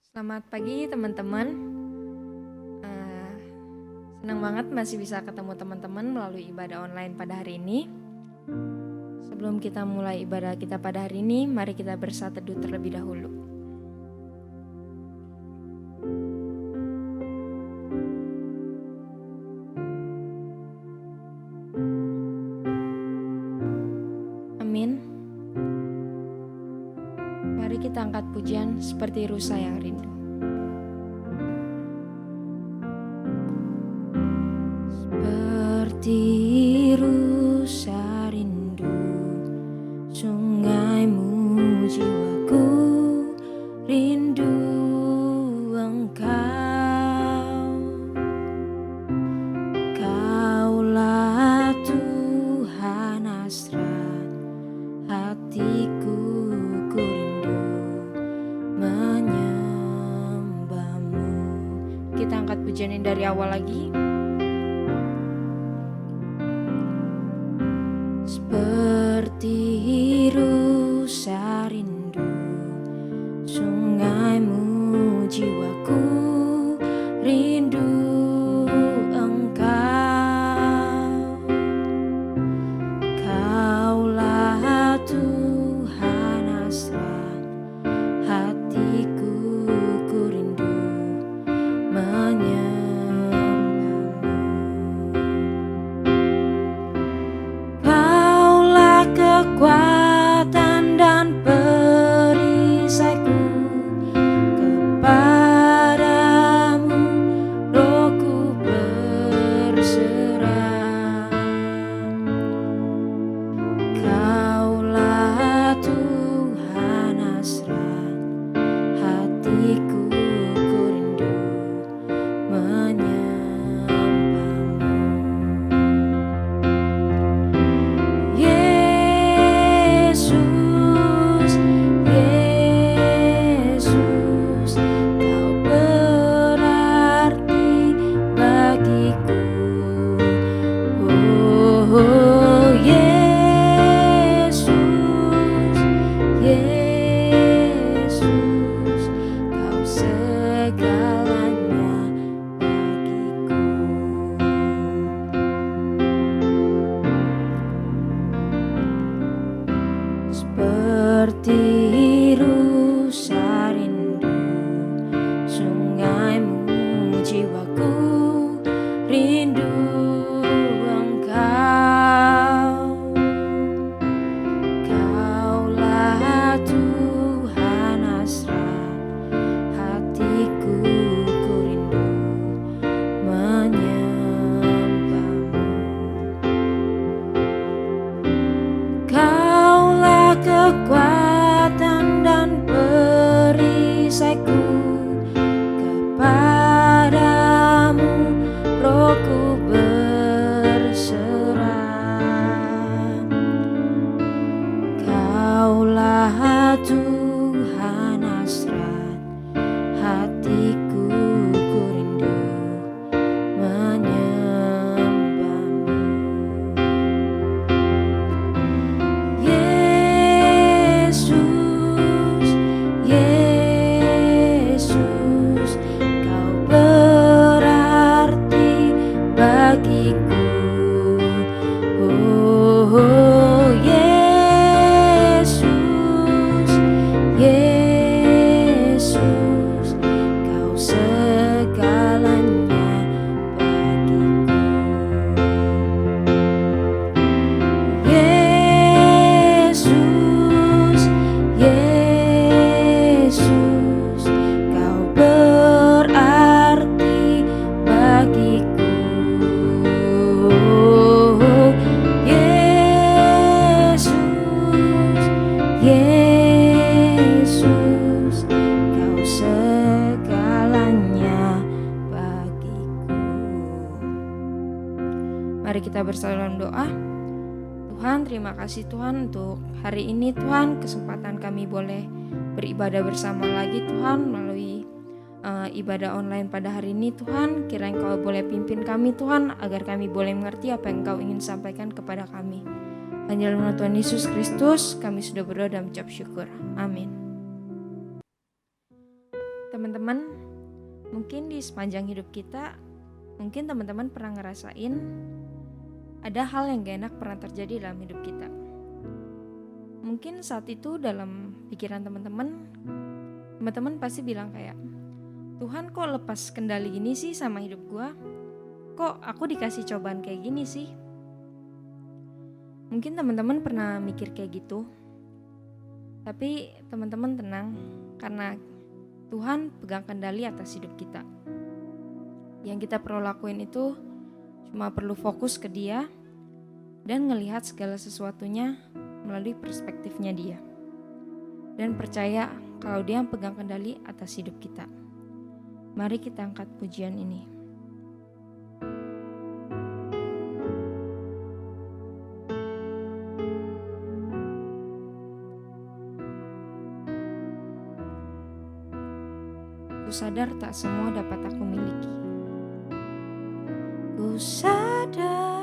Selamat pagi teman-teman. Senang banget masih bisa ketemu teman-teman melalui ibadah online pada hari ini. Sebelum kita mulai ibadah kita pada hari ini, mari kita bersatu teduh terlebih dahulu. Amin. Mari kita angkat pujian seperti rusa yang rindu. Seperti rusa rindu sungaimu, jiwaku rindu Engkau. Kaulah Tuhan hasrat hatiku, ku rindu menyembahmu. Kita angkat pujian ini dari awal lagi. Seperti rusa rindu sungaimu, jiwaku rindu Engkau. Kaulah Tuhan hasrat hatiku, ku rindu menyembahmu. Kaulah kekuatan dan perisaiku, kepadamu rohku berserah. Kaulah Tuhan hasrat hatiku, ku rindu menyembahmu. Yesus, Yesus, Kau berarti bagiku. Oh, Yesus, Yesus, Kau segalanya bagiku. Seperti rusa rindu sungaimu, jiwaku rindu Engkau. Kaulah Tuhan hasrat hatiku, ku rindu menyembahmu. Kaulah kekuatan dan perisaiku, kepadamu rohku berserah. Kaulah Tuhan hasrat hatiku, ku rindu menyembahmu. Yesus, Yesus, Kau berarti bagiku. Oh, Yesus, Yesus, Kau segalanya bagiku. Yesus, Yesus, Kau berarti bagiku. Yesus, Yesus, Kau segalanya bagiku. Mari kita bersatu dalam doa. Tuhan, terima kasih Tuhan untuk hari ini Tuhan, kesempatan kami boleh beribadah bersama lagi Tuhan melalui ibadah online pada hari ini Tuhan. Kiranya Engkau boleh pimpin kami Tuhan, agar kami boleh mengerti apa yang Engkau ingin sampaikan kepada kami. Hanya dalam nama Tuhan Yesus Kristus kami sudah berdoa dan mengucap syukur. Amin. Teman-teman, mungkin di sepanjang hidup kita, mungkin teman-teman pernah ngerasain ada hal yang gak enak pernah terjadi dalam hidup kita. Mungkin saat itu dalam pikiran teman-teman pasti bilang kayak, Tuhan kok lepas kendali gini sih sama hidup gua? Kok aku dikasih cobaan kayak gini sih? Mungkin teman-teman pernah mikir kayak gitu. Tapi teman-teman tenang, karena Tuhan pegang kendali atas hidup kita. Yang kita perlu lakuin itu cuma perlu fokus ke Dia dan ngelihat segala sesuatunya melalui perspektifnya Dia. Dan percaya kalau Dia yang pegang kendali atas hidup kita. Mari kita angkat pujian ini. Ku sadar tak semua dapat aku miliki. Ku sadar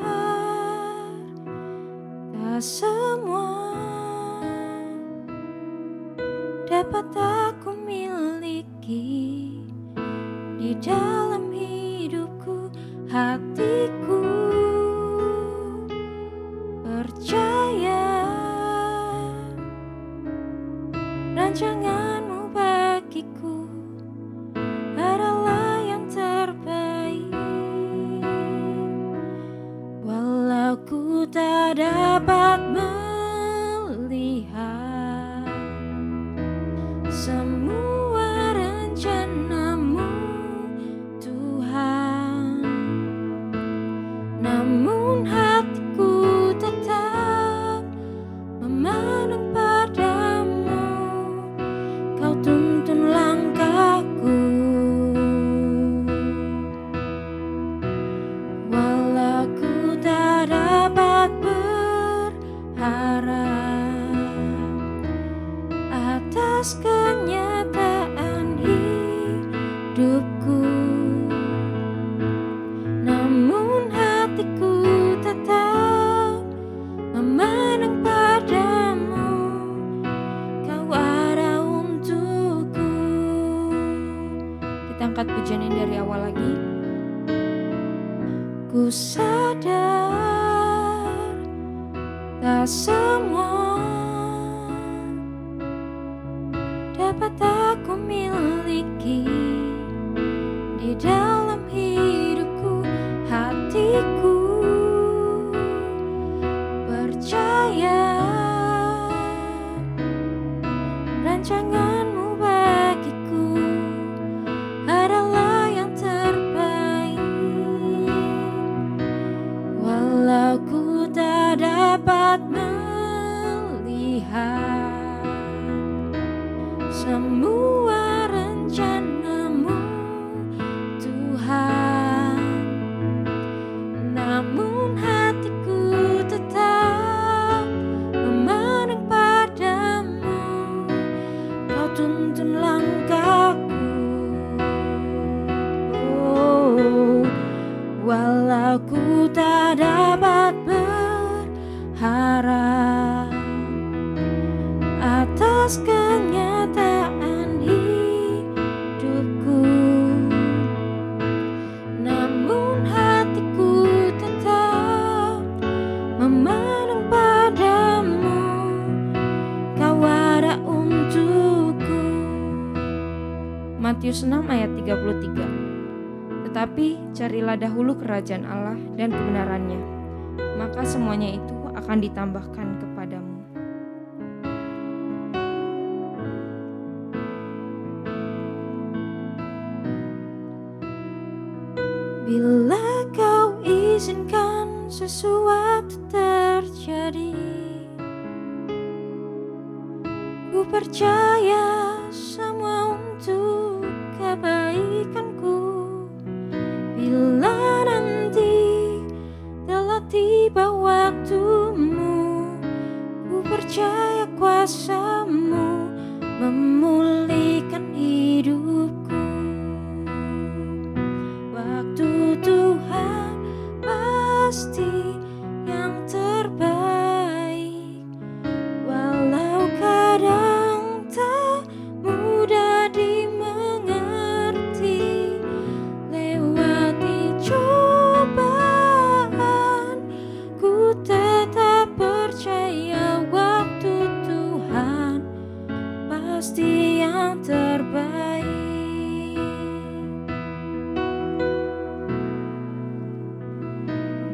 tak semua dapat aku miliki. Di dalam hidupku, hatiku percaya rancanganmu bagiku adalah yang terbaik. Walau ku tak dapat melihat semua rencanamu, Tuhan, namun hatiku tetap memandang padamu. Kau tuntun langkahku, walau ku tak dapat berharap atas kenyataan hidupku, namun hatiku tetap memandang padamu. Kau ada untukku. Kita angkat pujian ini dari awal lagi. Ku sadar tak semua dapat aku miliki. Di dalam hidupku, hatiku percaya rancanganmu bagiku adalah yang terbaik. Walau ku tak dapat melihat semua rencanamu, Tuhan, namun hatiku tetap memandang padamu. Kau tuntun langkahku, oh, walau ku tak dapat berharap atas kenyataan hidupku, namun hatiku tetap memandang padamu. Kau ada untukku. Matius 6 ayat 33. Tetapi carilah dahulu kerajaan Allah dan kebenarannya, maka semuanya itu akan ditambahkan kepadamu. Bila kau izinkan sesuatu terjadi, ku percaya semua untuk kebaikanku. Bila nanti telah tiba waktumu, ku percaya kuasa-Mu memulihkan hidupku. Waktu Tuhan pasti yang terbaik, walau kadang tak mudah dimengerti. tetap percaya waktu Tuhan pasti yang terbaik.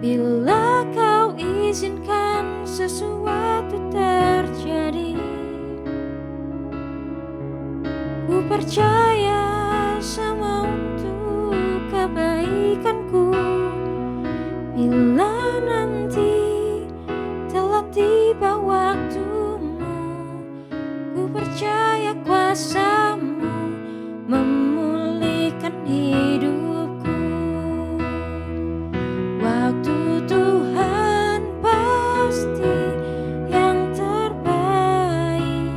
Bila kau izinkan sesuatu terjadi, ku percaya semua untuk kebaikanku. Bila nanti telah tiba waktumu, ku percaya kuasa-Mu memulihkan hidupku. Waktu Tuhan pasti yang terbaik,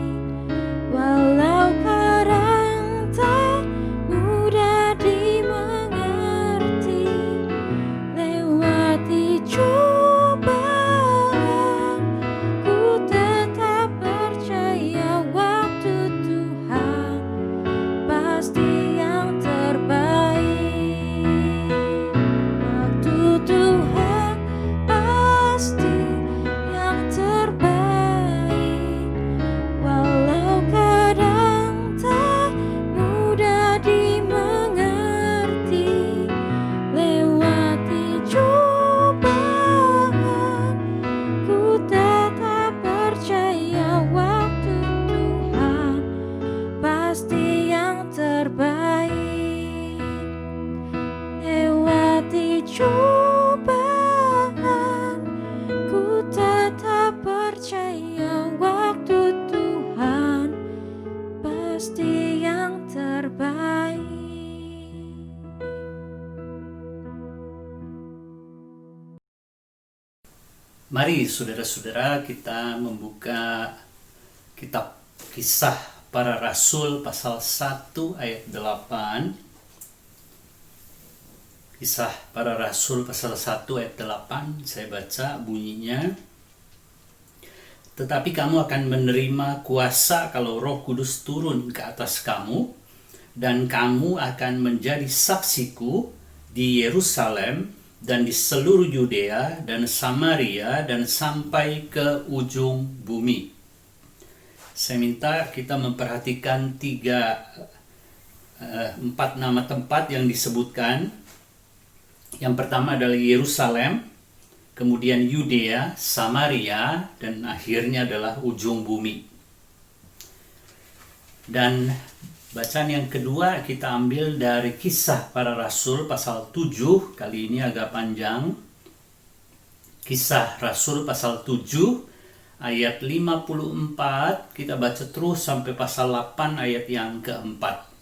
walau kadang tak mudah dimengerti. Lewati cobaan, ku tetap percaya waktu Tuhan pasti yang terbaik. Waktu Tuhan pasti yang terbaik, walau kadang tak mudah dimengerti. Lewati cobaan, ku tetap percaya waktu Tuhan pasti yang terbaik. Lewati cobaan, ku tetap percaya waktu Tuhan pasti yang terbaik. Mari saudara-saudara kita membuka kitab Kisah Para Rasul pasal 1 ayat 8. Kisah Para Rasul pasal 1 ayat 8, saya baca bunyinya. Tetapi kamu akan menerima kuasa kalau Roh Kudus turun ke atas kamu, dan kamu akan menjadi saksiku di Yerusalem dan di seluruh Yudea dan Samaria dan sampai ke ujung bumi. Saya minta kita memperhatikan 4 nama tempat yang disebutkan. Yang pertama adalah Yerusalem, kemudian Yudea, Samaria, dan akhirnya adalah ujung bumi. Dan bacaan yang kedua kita ambil dari Kisah Para Rasul pasal 7, kali ini agak panjang. Kisah Rasul pasal 7 ayat 54, kita baca terus sampai pasal 8 ayat yang keempat.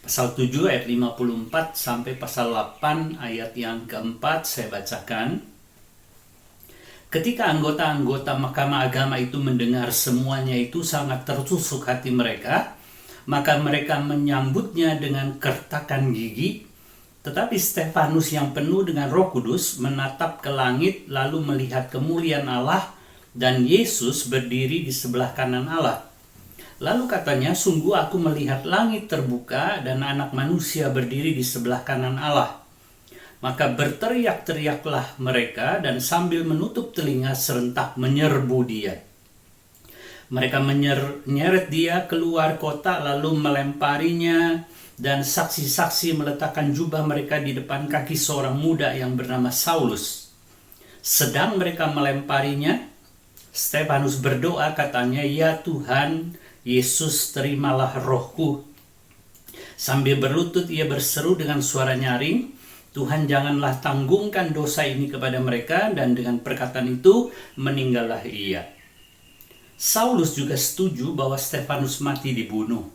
Pasal 7 ayat 54 sampai pasal 8 ayat yang keempat saya bacakan. Ketika anggota-anggota Mahkamah Agama itu mendengar semuanya itu sangat tertusuk hati mereka, maka mereka menyambutnya dengan kertakan gigi. Tetapi Stefanus yang penuh dengan Roh Kudus menatap ke langit lalu melihat kemuliaan Allah dan Yesus berdiri di sebelah kanan Allah. Lalu katanya, sungguh aku melihat langit terbuka dan anak manusia berdiri di sebelah kanan Allah. Maka berteriak-teriaklah mereka dan sambil menutup telinga serentak menyerbu dia. Mereka menyeret dia keluar kota lalu melemparinya, dan saksi-saksi meletakkan jubah mereka di depan kaki seorang muda yang bernama Saulus. Sedang mereka melemparinya, Stefanus berdoa katanya, "Ya Tuhan, Yesus, terimalah rohku." Sambil berlutut ia berseru dengan suara nyaring, "Tuhan, janganlah tanggungkan dosa ini kepada mereka." Dan dengan perkataan itu meninggallah ia. Saulus juga setuju bahwa Stefanus mati dibunuh.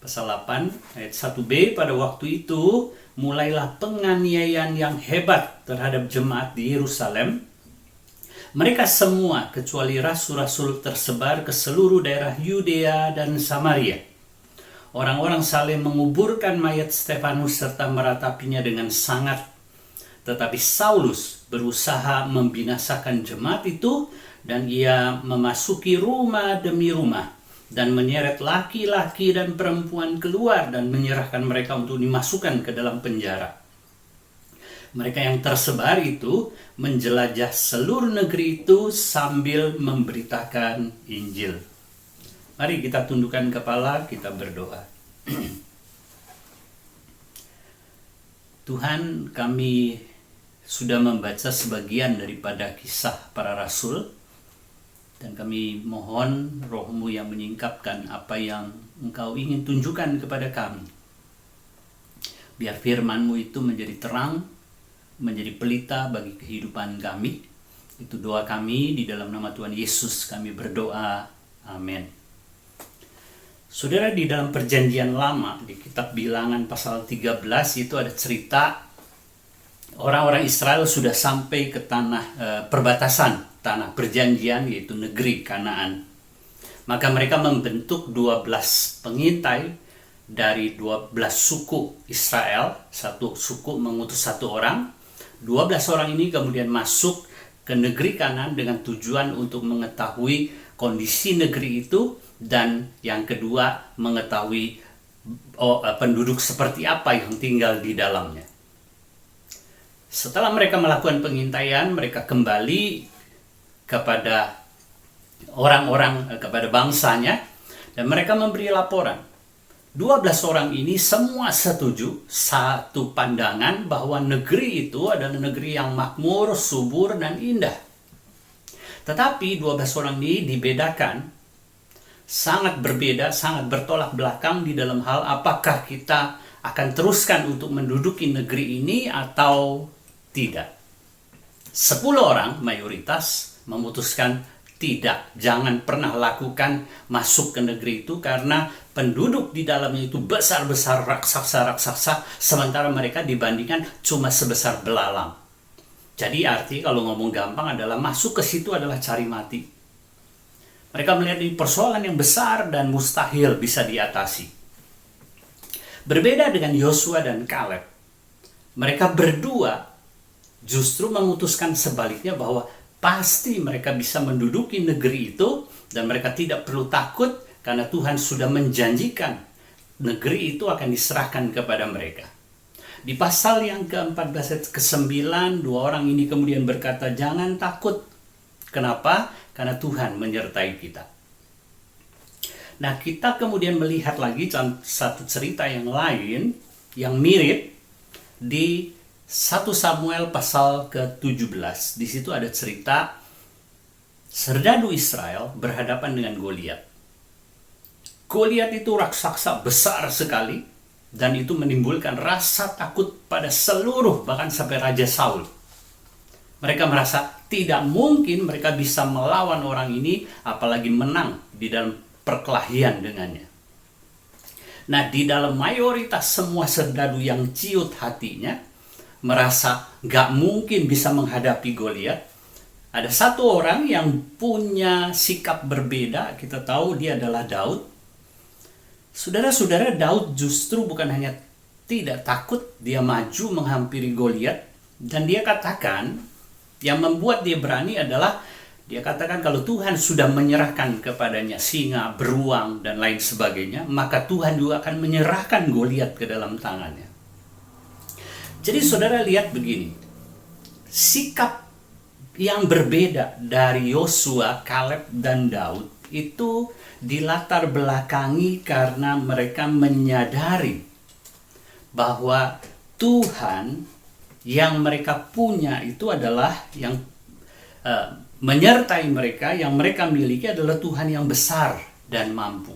Pasal 8 ayat 1b, pada waktu itu mulailah penganiayaan yang hebat terhadap jemaat di Yerusalem. Mereka semua kecuali rasul-rasul tersebar ke seluruh daerah Yudea dan Samaria. Orang-orang saling menguburkan mayat Stefanus serta meratapinya dengan sangat. Tetapi Saulus berusaha membinasakan jemaat itu, dan ia memasuki rumah demi rumah dan menyeret laki-laki dan perempuan keluar dan menyerahkan mereka untuk dimasukkan ke dalam penjara. Mereka yang tersebar itu menjelajah seluruh negeri itu sambil memberitakan Injil. Mari kita tundukkan kepala, kita berdoa. Tuhan, kami sudah membaca sebagian daripada kisah para rasul, dan kami mohon Roh-Mu yang menyingkapkan apa yang Engkau ingin tunjukkan kepada kami. Biar firman-Mu itu menjadi terang, menjadi pelita bagi kehidupan kami. Itu doa kami, di dalam nama Tuhan Yesus kami berdoa. Amin. Saudara, di dalam perjanjian lama, di kitab Bilangan pasal 13 itu ada cerita orang-orang Israel sudah sampai ke tanah perbatasan, tanah perjanjian, yaitu negeri Kanaan. Maka mereka membentuk 12 pengintai dari 12 suku Israel. Satu suku mengutus satu orang. 12 orang ini kemudian masuk ke negeri Kanaan dengan tujuan untuk mengetahui kondisi negeri itu, dan yang kedua mengetahui penduduk seperti apa yang tinggal di dalamnya. Setelah mereka melakukan pengintaian, mereka kembali kepada orang-orang, kepada bangsanya, dan mereka memberi laporan. 12 orang ini semua setuju, satu pandangan bahwa negeri itu adalah negeri yang makmur, subur, dan indah. Tetapi 12 orang ini dibedakan, sangat berbeda, sangat bertolak belakang di dalam hal apakah kita akan teruskan untuk menduduki negeri ini atau tidak. 10 orang mayoritas memutuskan tidak, jangan pernah lakukan masuk ke negeri itu karena penduduk di dalamnya itu besar-besar, raksasa-raksasa, sementara mereka dibandingkan cuma sebesar belalang. Jadi arti kalau ngomong gampang adalah masuk ke situ adalah cari mati. Mereka melihat ini persoalan yang besar dan mustahil bisa diatasi. Berbeda dengan Yosua dan Kaleb. Mereka berdua justru memutuskan sebaliknya bahwa pasti mereka bisa menduduki negeri itu dan mereka tidak perlu takut karena Tuhan sudah menjanjikan negeri itu akan diserahkan kepada mereka. Di pasal yang ke-14 ayat ke-9, 2 orang ini kemudian berkata, jangan takut. Kenapa? Karena Tuhan menyertai kita. Nah, kita kemudian melihat lagi satu cerita yang lain, yang mirip, di 1 Samuel pasal ke-17. Di situ ada cerita serdadu Israel berhadapan dengan Goliat. Goliat itu raksasa besar sekali, dan itu menimbulkan rasa takut pada seluruh, bahkan sampai Raja Saul. Mereka merasa tidak mungkin mereka bisa melawan orang ini, apalagi menang di dalam perkelahian dengannya. Nah, di dalam mayoritas semua serdadu yang ciut hatinya, merasa gak mungkin bisa menghadapi Goliat, ada satu orang yang punya sikap berbeda. Kita tahu dia adalah Daud. Saudara-saudara, Daud justru bukan hanya tidak takut, dia maju menghampiri Goliat, dan dia katakan, yang membuat dia berani adalah, dia katakan kalau Tuhan sudah menyerahkan kepadanya singa, beruang, dan lain sebagainya, maka Tuhan juga akan menyerahkan Goliat ke dalam tangannya. Jadi saudara lihat begini, sikap yang berbeda dari Yosua, Kaleb, dan Daud itu dilatar belakangi karena mereka menyadari bahwa Tuhan yang mereka punya itu adalah yang menyertai mereka, yang mereka miliki adalah Tuhan yang besar dan mampu.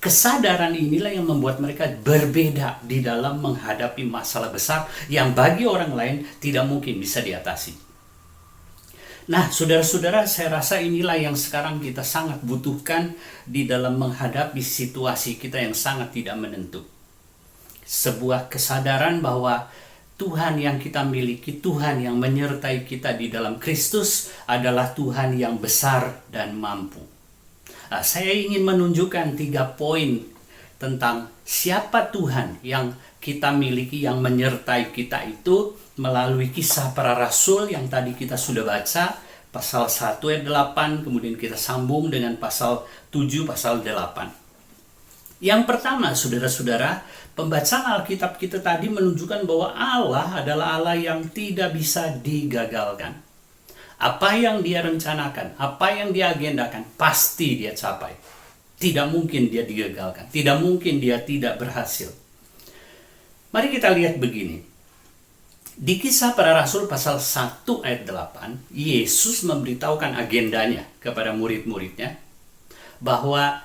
Kesadaran inilah yang membuat mereka berbeda di dalam menghadapi masalah besar yang bagi orang lain tidak mungkin bisa diatasi. Nah, saudara-saudara, saya rasa inilah yang sekarang kita sangat butuhkan di dalam menghadapi situasi kita yang sangat tidak menentu. Sebuah kesadaran bahwa Tuhan yang kita miliki, Tuhan yang menyertai kita di dalam Kristus adalah Tuhan yang besar dan mampu. Nah, saya ingin menunjukkan 3 poin tentang siapa Tuhan yang kita miliki, yang menyertai kita itu melalui kisah para rasul yang tadi kita sudah baca, pasal 1 ayat 8, kemudian kita sambung dengan pasal 7, pasal 8. Yang pertama, saudara-saudara, pembacaan Alkitab kita tadi menunjukkan bahwa Allah adalah Allah yang tidak bisa digagalkan. Apa yang dia rencanakan, apa yang dia agendakan, pasti dia capai. Tidak mungkin dia digagalkan, tidak mungkin dia tidak berhasil. Mari kita lihat begini. Di Kisah Para Rasul pasal 1 ayat 8, Yesus memberitahukan agendanya kepada murid-muridnya bahwa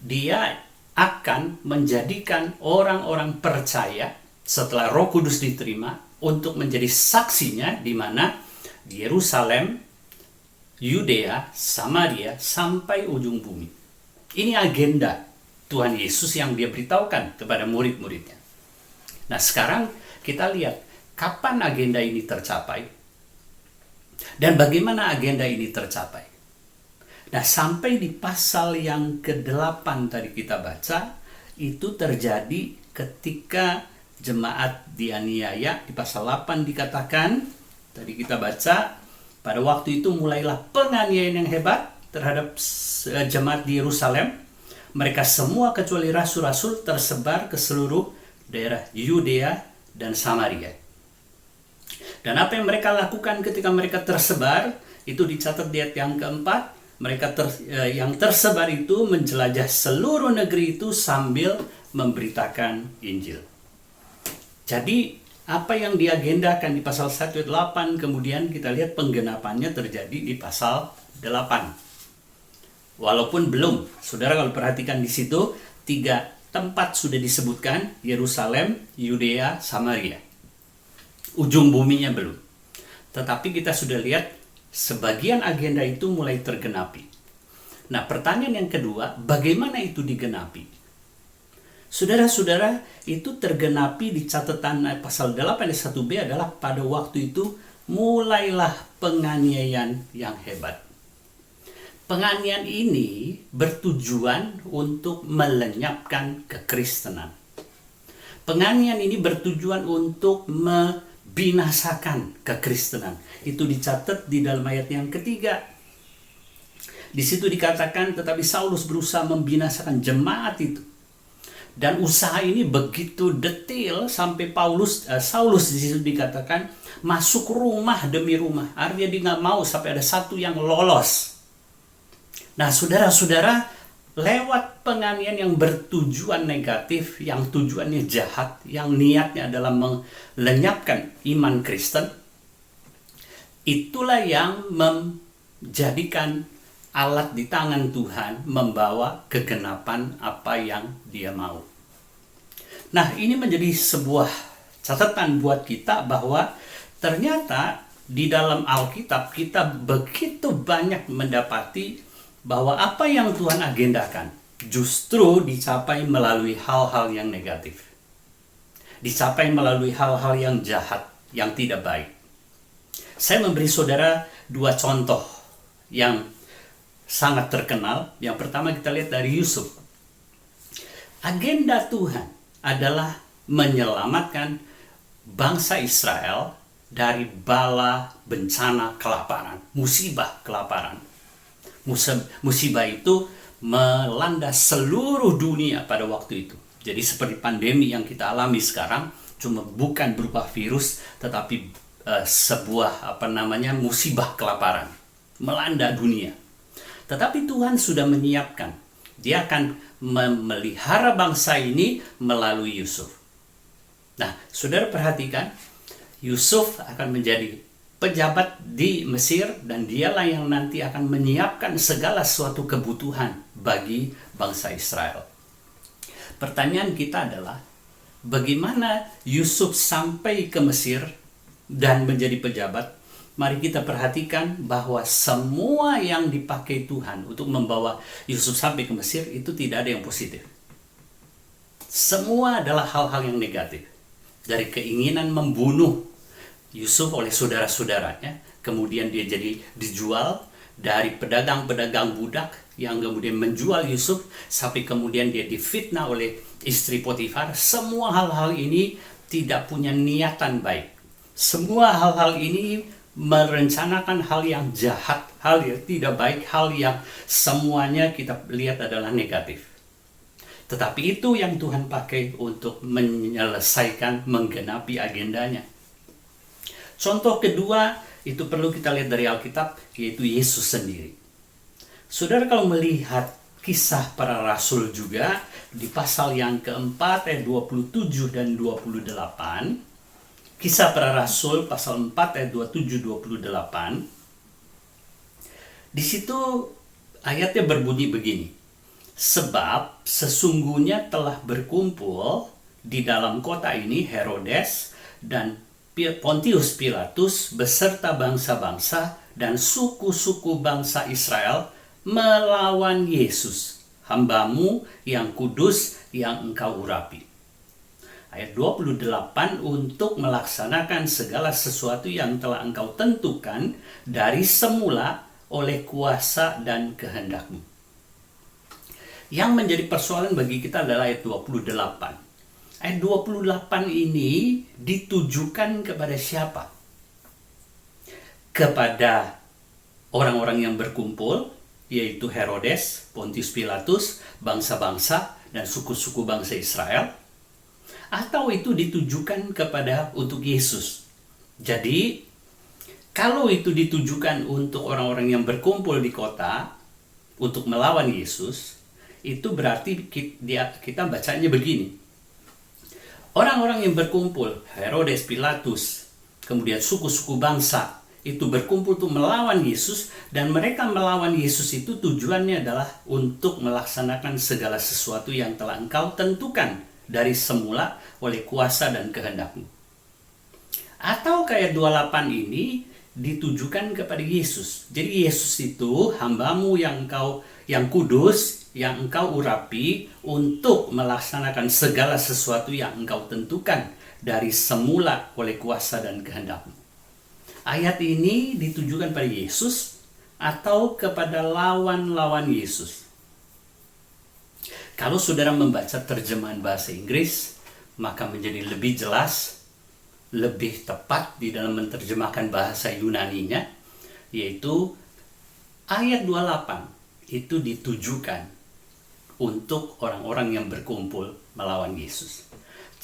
dia akan menjadikan orang-orang percaya setelah Roh Kudus diterima untuk menjadi saksinya di mana di Yerusalem, Yudea, Samaria sampai ujung bumi. Ini agenda Tuhan Yesus yang dia beritahukan kepada murid-muridnya. Nah, sekarang kita lihat kapan agenda ini tercapai dan bagaimana agenda ini tercapai. Nah, sampai di pasal yang ke-8 tadi kita baca, itu terjadi ketika jemaat dianiaya. Di pasal 8 dikatakan, tadi kita baca, pada waktu itu mulailah penganiayaan yang hebat terhadap jemaat di Yerusalem. Mereka semua kecuali rasul-rasul tersebar ke seluruh daerah Yudea dan Samaria. Dan apa yang mereka lakukan ketika mereka tersebar, itu dicatat di ayat yang keempat. Mereka yang tersebar itu menjelajah seluruh negeri itu sambil memberitakan Injil. Jadi apa yang diagendakan di pasal 1 ayat 8, kemudian kita lihat penggenapannya terjadi di pasal 8. Walaupun belum, saudara kalau perhatikan di situ 3 tempat sudah disebutkan, Yerusalem, Yudea, Samaria. Ujung buminya belum. Tetapi kita sudah lihat sebagian agenda itu mulai tergenapi. Nah, pertanyaan yang kedua, bagaimana itu digenapi? Saudara-saudara, itu tergenapi di catatan pasal 8 ayat 1b adalah pada waktu itu mulailah penganiayaan yang hebat. Penganiayaan ini bertujuan untuk melenyapkan kekristenan. Penganiayaan ini bertujuan untuk binasakan kekristenan. Itu dicatat di dalam ayat yang ketiga. Di situ dikatakan, tetapi Saulus berusaha membinasakan jemaat itu. Dan usaha ini begitu detail sampai Saulus di situ dikatakan masuk rumah demi rumah. Artinya dia nggak mau sampai ada satu yang lolos. Nah, saudara-saudara, lewat penganiayaan yang bertujuan negatif, yang tujuannya jahat, yang niatnya adalah melenyapkan iman Kristen, itulah yang menjadikan alat di tangan Tuhan membawa kegenapan apa yang Dia mau. Nah, ini menjadi sebuah catatan buat kita bahwa ternyata di dalam Alkitab kita begitu banyak mendapati bahwa apa yang Tuhan agendakan justru dicapai melalui hal-hal yang negatif. Dicapai melalui hal-hal yang jahat, yang tidak baik. Saya memberi saudara 2 contoh yang sangat terkenal. Yang pertama kita lihat dari Yusuf. Agenda Tuhan adalah menyelamatkan bangsa Israel dari bala bencana kelaparan, musibah kelaparan. Musibah itu melanda seluruh dunia pada waktu itu. Jadi seperti pandemi yang kita alami sekarang, cuma bukan berupa virus, tetapi sebuah musibah kelaparan melanda dunia. Tetapi Tuhan sudah menyiapkan, Dia akan memelihara bangsa ini melalui Yusuf. Nah, saudara perhatikan, Yusuf akan menjadi pejabat di Mesir dan dialah yang nanti akan menyiapkan segala suatu kebutuhan bagi bangsa Israel. Pertanyaan kita adalah, bagaimana Yusuf sampai ke Mesir dan menjadi pejabat? Mari kita perhatikan bahwa semua yang dipakai Tuhan untuk membawa Yusuf sampai ke Mesir itu tidak ada yang positif. Semua adalah hal-hal yang negatif. Dari keinginan membunuh Yusuf oleh saudara-saudaranya, kemudian dia jadi dijual dari pedagang-pedagang budak yang kemudian menjual Yusuf, sampai kemudian dia difitnah oleh istri Potifar. Semua hal-hal ini tidak punya niatan baik. Semua hal-hal ini merencanakan hal yang jahat, hal yang tidak baik, hal yang semuanya kita lihat adalah negatif. Tetapi itu yang Tuhan pakai untuk menyelesaikan, menggenapi agendanya. Contoh kedua, itu perlu kita lihat dari Alkitab, yaitu Yesus sendiri. Saudara kalau melihat kisah para rasul juga, di pasal yang keempat ayat 27 dan 28, kisah para rasul pasal 4 ayat 27-28, di situ ayatnya berbunyi begini. Sebab sesungguhnya telah berkumpul di dalam kota ini Herodes dan Pontius Pilatus beserta bangsa-bangsa dan suku-suku bangsa Israel melawan Yesus, hamba-Mu yang kudus yang Engkau urapi. Ayat 28, untuk melaksanakan segala sesuatu yang telah Engkau tentukan dari semula oleh kuasa dan kehendak-Mu. Yang menjadi persoalan bagi kita adalah ayat 28. Ayat 28 ini ditujukan kepada siapa? Kepada orang-orang yang berkumpul, yaitu Herodes, Pontius Pilatus, bangsa-bangsa, dan suku-suku bangsa Israel. Atau itu ditujukan kepada untuk Yesus. Jadi, kalau itu ditujukan untuk orang-orang yang berkumpul di kota, untuk melawan Yesus, itu berarti kita bacanya begini. Orang-orang yang berkumpul, Herodes, Pilatus, kemudian suku-suku bangsa, itu berkumpul untuk melawan Yesus, dan mereka melawan Yesus itu tujuannya adalah untuk melaksanakan segala sesuatu yang telah Engkau tentukan dari semula oleh kuasa dan kehendak-Mu. Atau kayak 28 ini ditujukan kepada Yesus. Jadi Yesus itu hamba-Mu yang kudus, yang Engkau urapi untuk melaksanakan segala sesuatu yang Engkau tentukan dari semula oleh kuasa dan kehendak-Mu. Ayat ini ditujukan pada Yesus atau kepada lawan-lawan Yesus. Kalau saudara membaca terjemahan bahasa Inggris, maka menjadi lebih jelas, lebih tepat di dalam menerjemahkan bahasa Yunaninya, yaitu ayat 28 itu ditujukan untuk orang-orang yang berkumpul melawan Yesus.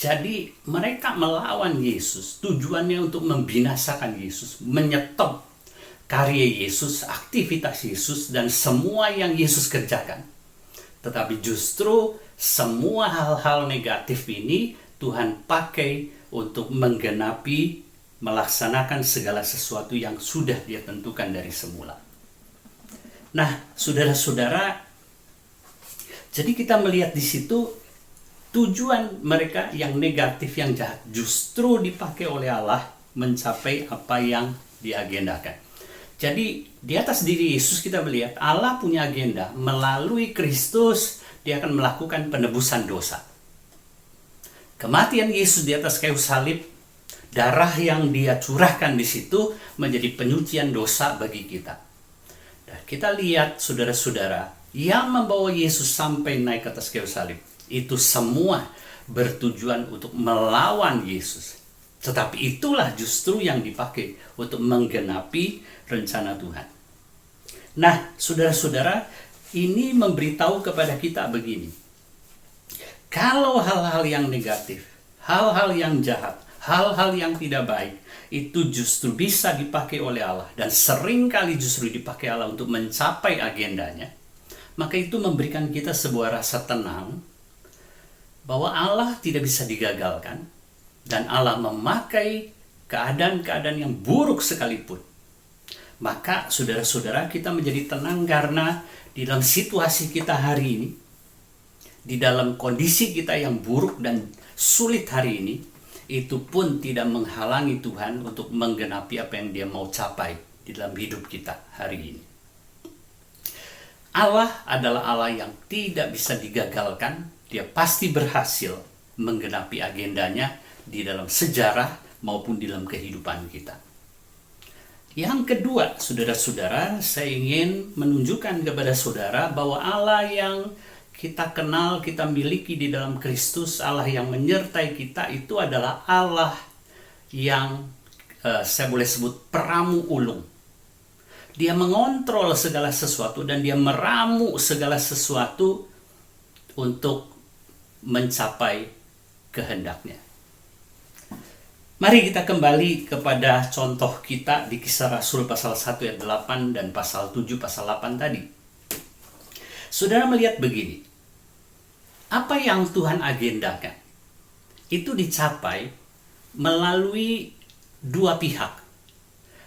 Jadi mereka melawan Yesus, tujuannya untuk membinasakan Yesus, menyetop karya Yesus, aktivitas Yesus, dan semua yang Yesus kerjakan. Tetapi justru semua hal-hal negatif ini Tuhan pakai untuk menggenapi, melaksanakan segala sesuatu yang sudah Dia tentukan dari semula. Nah, saudara-saudara, jadi kita melihat di situ tujuan mereka yang negatif, yang jahat, justru dipakai oleh Allah mencapai apa yang diagendakan. Jadi di atas diri Yesus kita melihat Allah punya agenda. Melalui Kristus Dia akan melakukan penebusan dosa. Kematian Yesus di atas kayu salib, darah yang Dia curahkan di situ menjadi penyucian dosa bagi kita. Dan kita lihat saudara-saudara, yang membawa Yesus sampai naik ke atas kayu salib, itu semua bertujuan untuk melawan Yesus. Tetapi itulah justru yang dipakai untuk menggenapi rencana Tuhan. Nah, saudara-saudara, ini memberitahu kepada kita begini. Kalau hal-hal yang negatif, hal-hal yang jahat, hal-hal yang tidak baik, itu justru bisa dipakai oleh Allah, dan seringkali justru dipakai Allah untuk mencapai agendanya, maka itu memberikan kita sebuah rasa tenang bahwa Allah tidak bisa digagalkan, dan Allah memakai keadaan-keadaan yang buruk sekalipun. Maka saudara-saudara, kita menjadi tenang karena di dalam situasi kita hari ini, di dalam kondisi kita yang buruk dan sulit hari ini, itu pun tidak menghalangi Tuhan untuk menggenapi apa yang Dia mau capai di dalam hidup kita hari ini. Allah adalah Allah yang tidak bisa digagalkan. Dia pasti berhasil menggenapi agendanya di dalam sejarah maupun di dalam kehidupan kita. Yang kedua, saudara-saudara, saya ingin menunjukkan kepada saudara bahwa Allah yang kita kenal, kita miliki di dalam Kristus, Allah yang menyertai kita, itu adalah Allah yang saya boleh sebut peramu ulung. Dia mengontrol segala sesuatu dan Dia meramu segala sesuatu untuk mencapai kehendaknya. Mari kita kembali kepada contoh kita di Kisah Rasul pasal 1 ayat 8 dan pasal 7 pasal 8 tadi. Saudara melihat begini, apa yang Tuhan agendakan itu dicapai melalui dua pihak.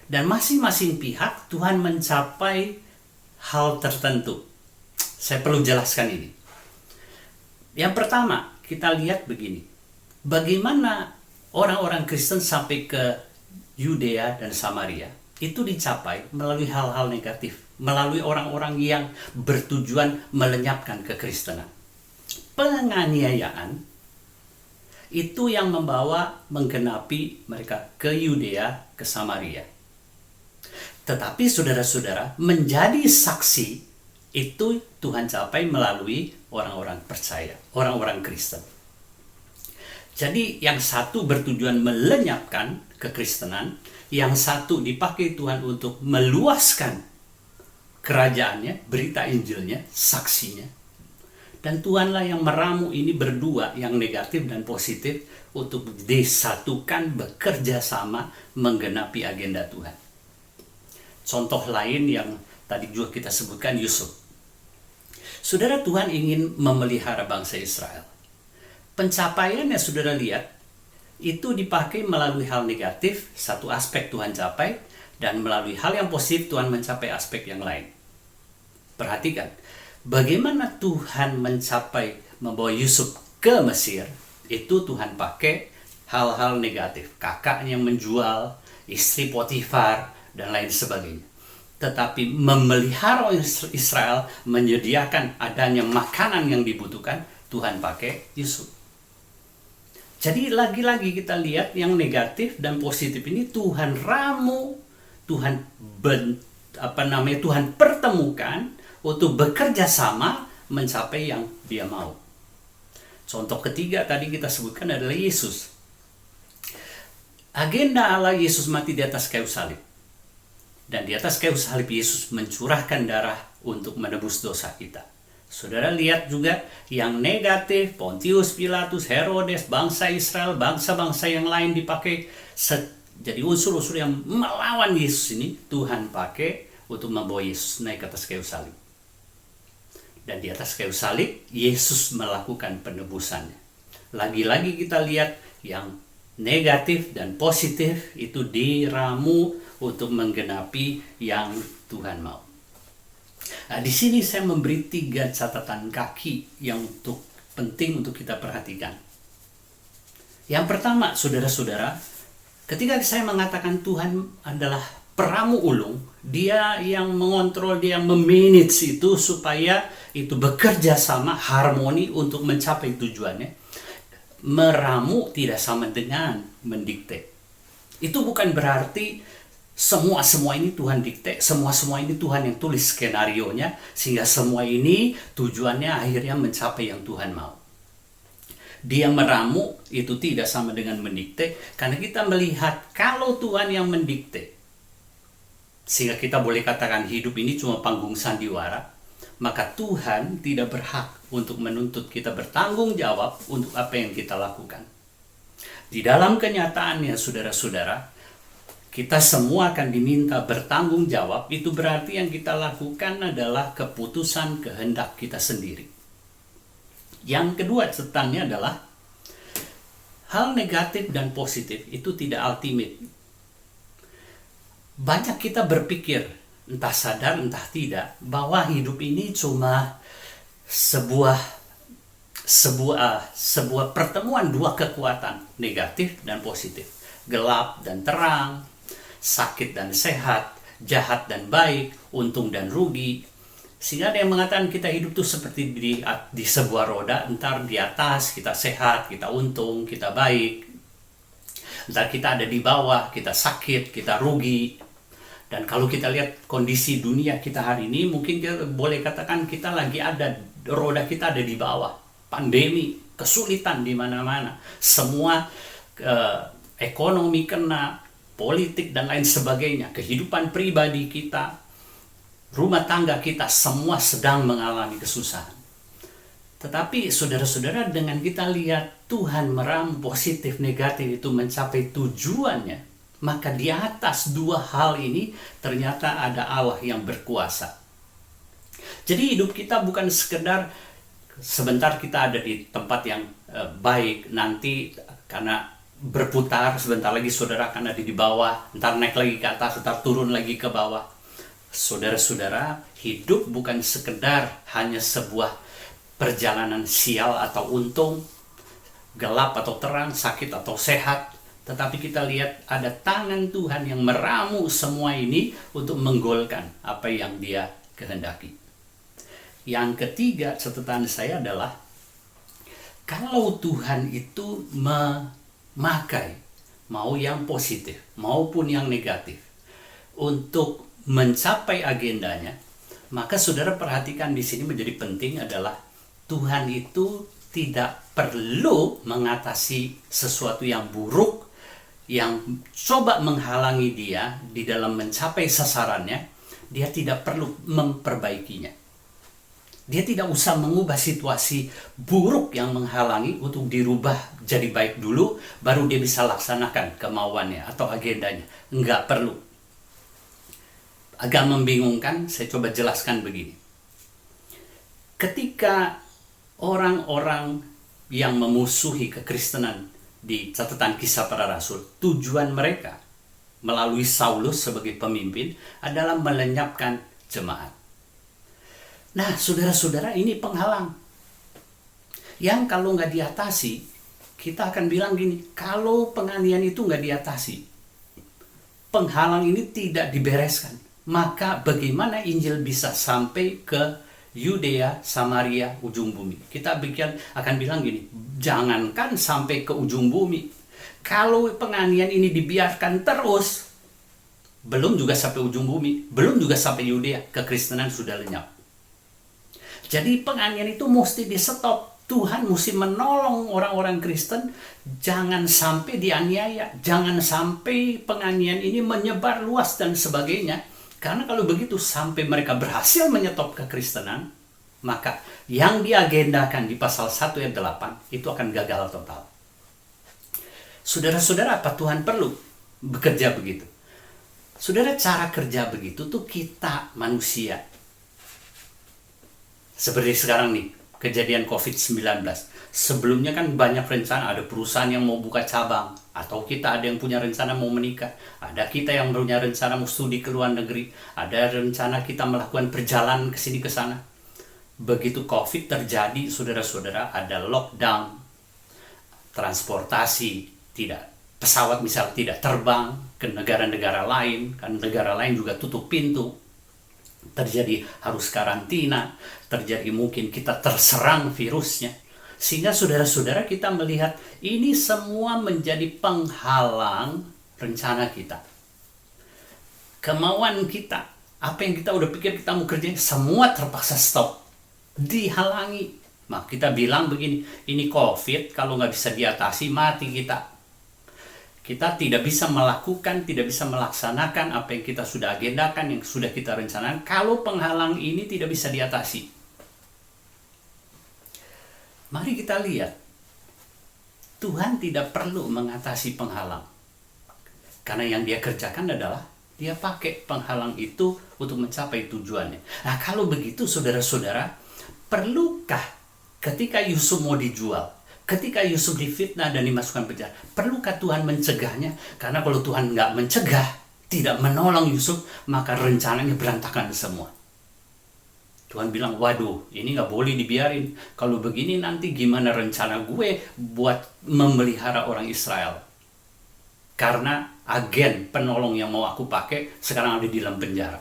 Dan masing-masing pihak Tuhan mencapai hal tertentu. Saya perlu jelaskan ini. Yang pertama, kita lihat begini. Bagaimana orang-orang Kristen sampai ke Yudea dan Samaria itu dicapai melalui hal-hal negatif, melalui orang-orang yang bertujuan melenyapkan kekristenan. Penganiayaan itu yang menggenapi mereka ke Yudea, ke Samaria. Tetapi saudara-saudara, menjadi saksi itu Tuhan capai melalui orang-orang percaya, orang-orang Kristen. Jadi yang satu bertujuan melenyapkan kekristenan, yang satu dipakai Tuhan untuk meluaskan kerajaannya, berita Injilnya, saksinya. Dan Tuhanlah yang meramu ini berdua, yang negatif dan positif, untuk disatukan, bekerja sama, menggenapi agenda Tuhan. Contoh lain yang tadi juga kita sebutkan, Yusuf. Saudara, Tuhan ingin memelihara bangsa Israel. Pencapaiannya saudara lihat, itu dipakai melalui hal negatif, satu aspek Tuhan capai, dan melalui hal yang positif Tuhan mencapai aspek yang lain. Perhatikan, bagaimana Tuhan mencapai membawa Yusuf ke Mesir, itu Tuhan pakai hal-hal negatif. Kakaknya menjual, istri Potifar, dan lain sebagainya. Tetapi memelihara Israel, menyediakan adanya makanan yang dibutuhkan, Tuhan pakai Yusuf. Jadi lagi-lagi kita lihat yang negatif dan positif ini Tuhan ramu, Tuhan Tuhan pertemukan untuk bekerja sama mencapai yang Dia mau. Contoh ketiga tadi kita sebutkan adalah Yesus. Agenda Allah, Yesus mati di atas kayu salib. Dan di atas kayu salib Yesus mencurahkan darah untuk menebus dosa kita. Saudara lihat juga yang negatif, Pontius Pilatus, Herodes, bangsa Israel, bangsa-bangsa yang lain dipakai jadi unsur-unsur yang melawan Yesus ini Tuhan pakai untuk membawa Yesus naik ke atas kayu salib. Dan di atas kayu salib Yesus melakukan penebusannya. Lagi-lagi kita lihat yang negatif dan positif itu diramu untuk menggenapi yang Tuhan mau. Nah, di sini saya memberi 3 catatan kaki yang penting untuk kita perhatikan. Yang pertama, saudara-saudara, ketika saya mengatakan Tuhan adalah peramu ulung, Dia yang mengontrol, Dia yang memanage itu supaya itu bekerja sama harmoni untuk mencapai tujuannya. Meramu tidak sama dengan mendikte. Itu bukan berarti semua ini Tuhan dikte, semua ini Tuhan yang tulis skenarionya, sehingga semua ini tujuannya akhirnya mencapai yang Tuhan mau. Dia meramu itu tidak sama dengan mendikte, karena kita melihat kalau Tuhan yang mendikte, sehingga kita boleh katakan hidup ini cuma panggung sandiwara, maka Tuhan tidak berhak untuk menuntut kita bertanggung jawab untuk apa yang kita lakukan. Di dalam kenyataannya, saudara-saudara, kita semua akan diminta bertanggung jawab. Itu berarti yang kita lakukan adalah keputusan kehendak kita sendiri. Yang kedua catatannya adalah hal negatif dan positif itu tidak ultimate. Banyak kita berpikir, entah sadar entah tidak, bahwa hidup ini cuma sebuah pertemuan dua kekuatan, negatif dan positif, gelap dan terang, sakit dan sehat, jahat dan baik, untung dan rugi. Sehingga ada yang mengatakan kita hidup tuh seperti di sebuah roda, entar di atas kita sehat, kita untung, kita baik. Entar kita ada di bawah, kita sakit, kita rugi. Dan kalau kita lihat kondisi dunia kita hari ini, mungkin kita boleh katakan kita lagi ada, roda kita ada di bawah. Pandemi, kesulitan di mana-mana. Semua ekonomi kena, politik dan lain sebagainya, kehidupan pribadi kita, rumah tangga kita, semua sedang mengalami kesusahan. Tetapi saudara-saudara, dengan kita lihat Tuhan meramu positif negatif itu mencapai tujuannya, maka di atas dua hal ini ternyata ada Allah yang berkuasa. Jadi hidup kita bukan sekedar sebentar kita ada di tempat yang baik, nanti karena berputar, sebentar lagi saudara akan ada di bawah, ntar naik lagi ke atas, ntar turun lagi ke bawah. Saudara-saudara, hidup bukan sekedar hanya sebuah perjalanan sial atau untung, gelap atau terang, sakit atau sehat. Tetapi kita lihat ada tangan Tuhan yang meramu semua ini untuk menggolkan apa yang Dia kehendaki. Yang ketiga catatan saya adalah, kalau Tuhan itu memakai mau yang positif maupun yang negatif untuk mencapai agendanya, maka saudara perhatikan di sini menjadi penting adalah Tuhan itu tidak perlu mengatasi sesuatu yang buruk yang coba menghalangi Dia di dalam mencapai sasarannya. Dia tidak perlu memperbaikinya. Dia tidak usah mengubah situasi buruk yang menghalangi untuk dirubah jadi baik dulu, baru dia bisa laksanakan kemauannya atau agendanya. Enggak perlu. Agak membingungkan, saya coba jelaskan begini. Ketika orang-orang yang memusuhi kekristenan di catatan Kisah Para Rasul, tujuan mereka melalui Saulus sebagai pemimpin adalah melenyapkan jemaat. Nah, saudara-saudara, ini penghalang yang kalau nggak diatasi, kita akan bilang gini, kalau penganiayaan itu nggak diatasi, penghalang ini tidak dibereskan, maka bagaimana Injil bisa sampai ke Yudea, Samaria, ujung bumi? Kita akan bilang gini, jangankan sampai ke ujung bumi, kalau penganiayaan ini dibiarkan terus, belum juga sampai ujung bumi, belum juga sampai Yudea, kekristenan sudah lenyap. Jadi penganiayaan itu mesti di stop. Tuhan mesti menolong orang-orang Kristen jangan sampai dianiaya, jangan sampai penganiayaan ini menyebar luas dan sebagainya. Karena kalau begitu sampai mereka berhasil menyetop kekristenan, maka yang diagendakan di pasal 1 ayat 8 itu akan gagal total. Saudara-saudara, apa Tuhan perlu bekerja begitu? Saudara, cara kerja begitu tuh kita manusia. Seperti sekarang nih, kejadian COVID-19. Sebelumnya kan banyak rencana, ada perusahaan yang mau buka cabang, atau kita ada yang punya rencana mau menikah, ada kita yang punya rencana mau studi ke luar negeri, ada rencana kita melakukan perjalanan ke sini ke sana. Begitu COVID terjadi, saudara-saudara, ada lockdown, transportasi tidak, pesawat misal tidak terbang ke negara-negara lain, kan negara lain juga tutup pintu. Terjadi harus karantina, terjadi mungkin kita terserang virusnya. Sehingga saudara-saudara, kita melihat ini semua menjadi penghalang rencana kita. Kemauan kita, apa yang kita udah pikir kita mau kerjain, semua terpaksa stop, dihalangi. Maka kita bilang begini, ini COVID kalau nggak bisa diatasi, mati kita. Kita tidak bisa melakukan, tidak bisa melaksanakan apa yang kita sudah agendakan, yang sudah kita rencanakan, kalau penghalang ini tidak bisa diatasi. Mari kita lihat, Tuhan tidak perlu mengatasi penghalang. Karena yang Dia kerjakan adalah, Dia pakai penghalang itu untuk mencapai tujuannya. Nah, kalau begitu saudara-saudara, perlukah ketika Yusuf mau dijual, ketika Yusuf difitnah dan dimasukkan penjara, perlukah Tuhan mencegahnya? Karena kalau Tuhan nggak mencegah, tidak menolong Yusuf, maka rencananya berantakan semua. Tuhan bilang, waduh, ini nggak boleh dibiarin. Kalau begini nanti gimana rencana gue buat memelihara orang Israel? Karena agen penolong yang mau aku pakai sekarang ada di dalam penjara.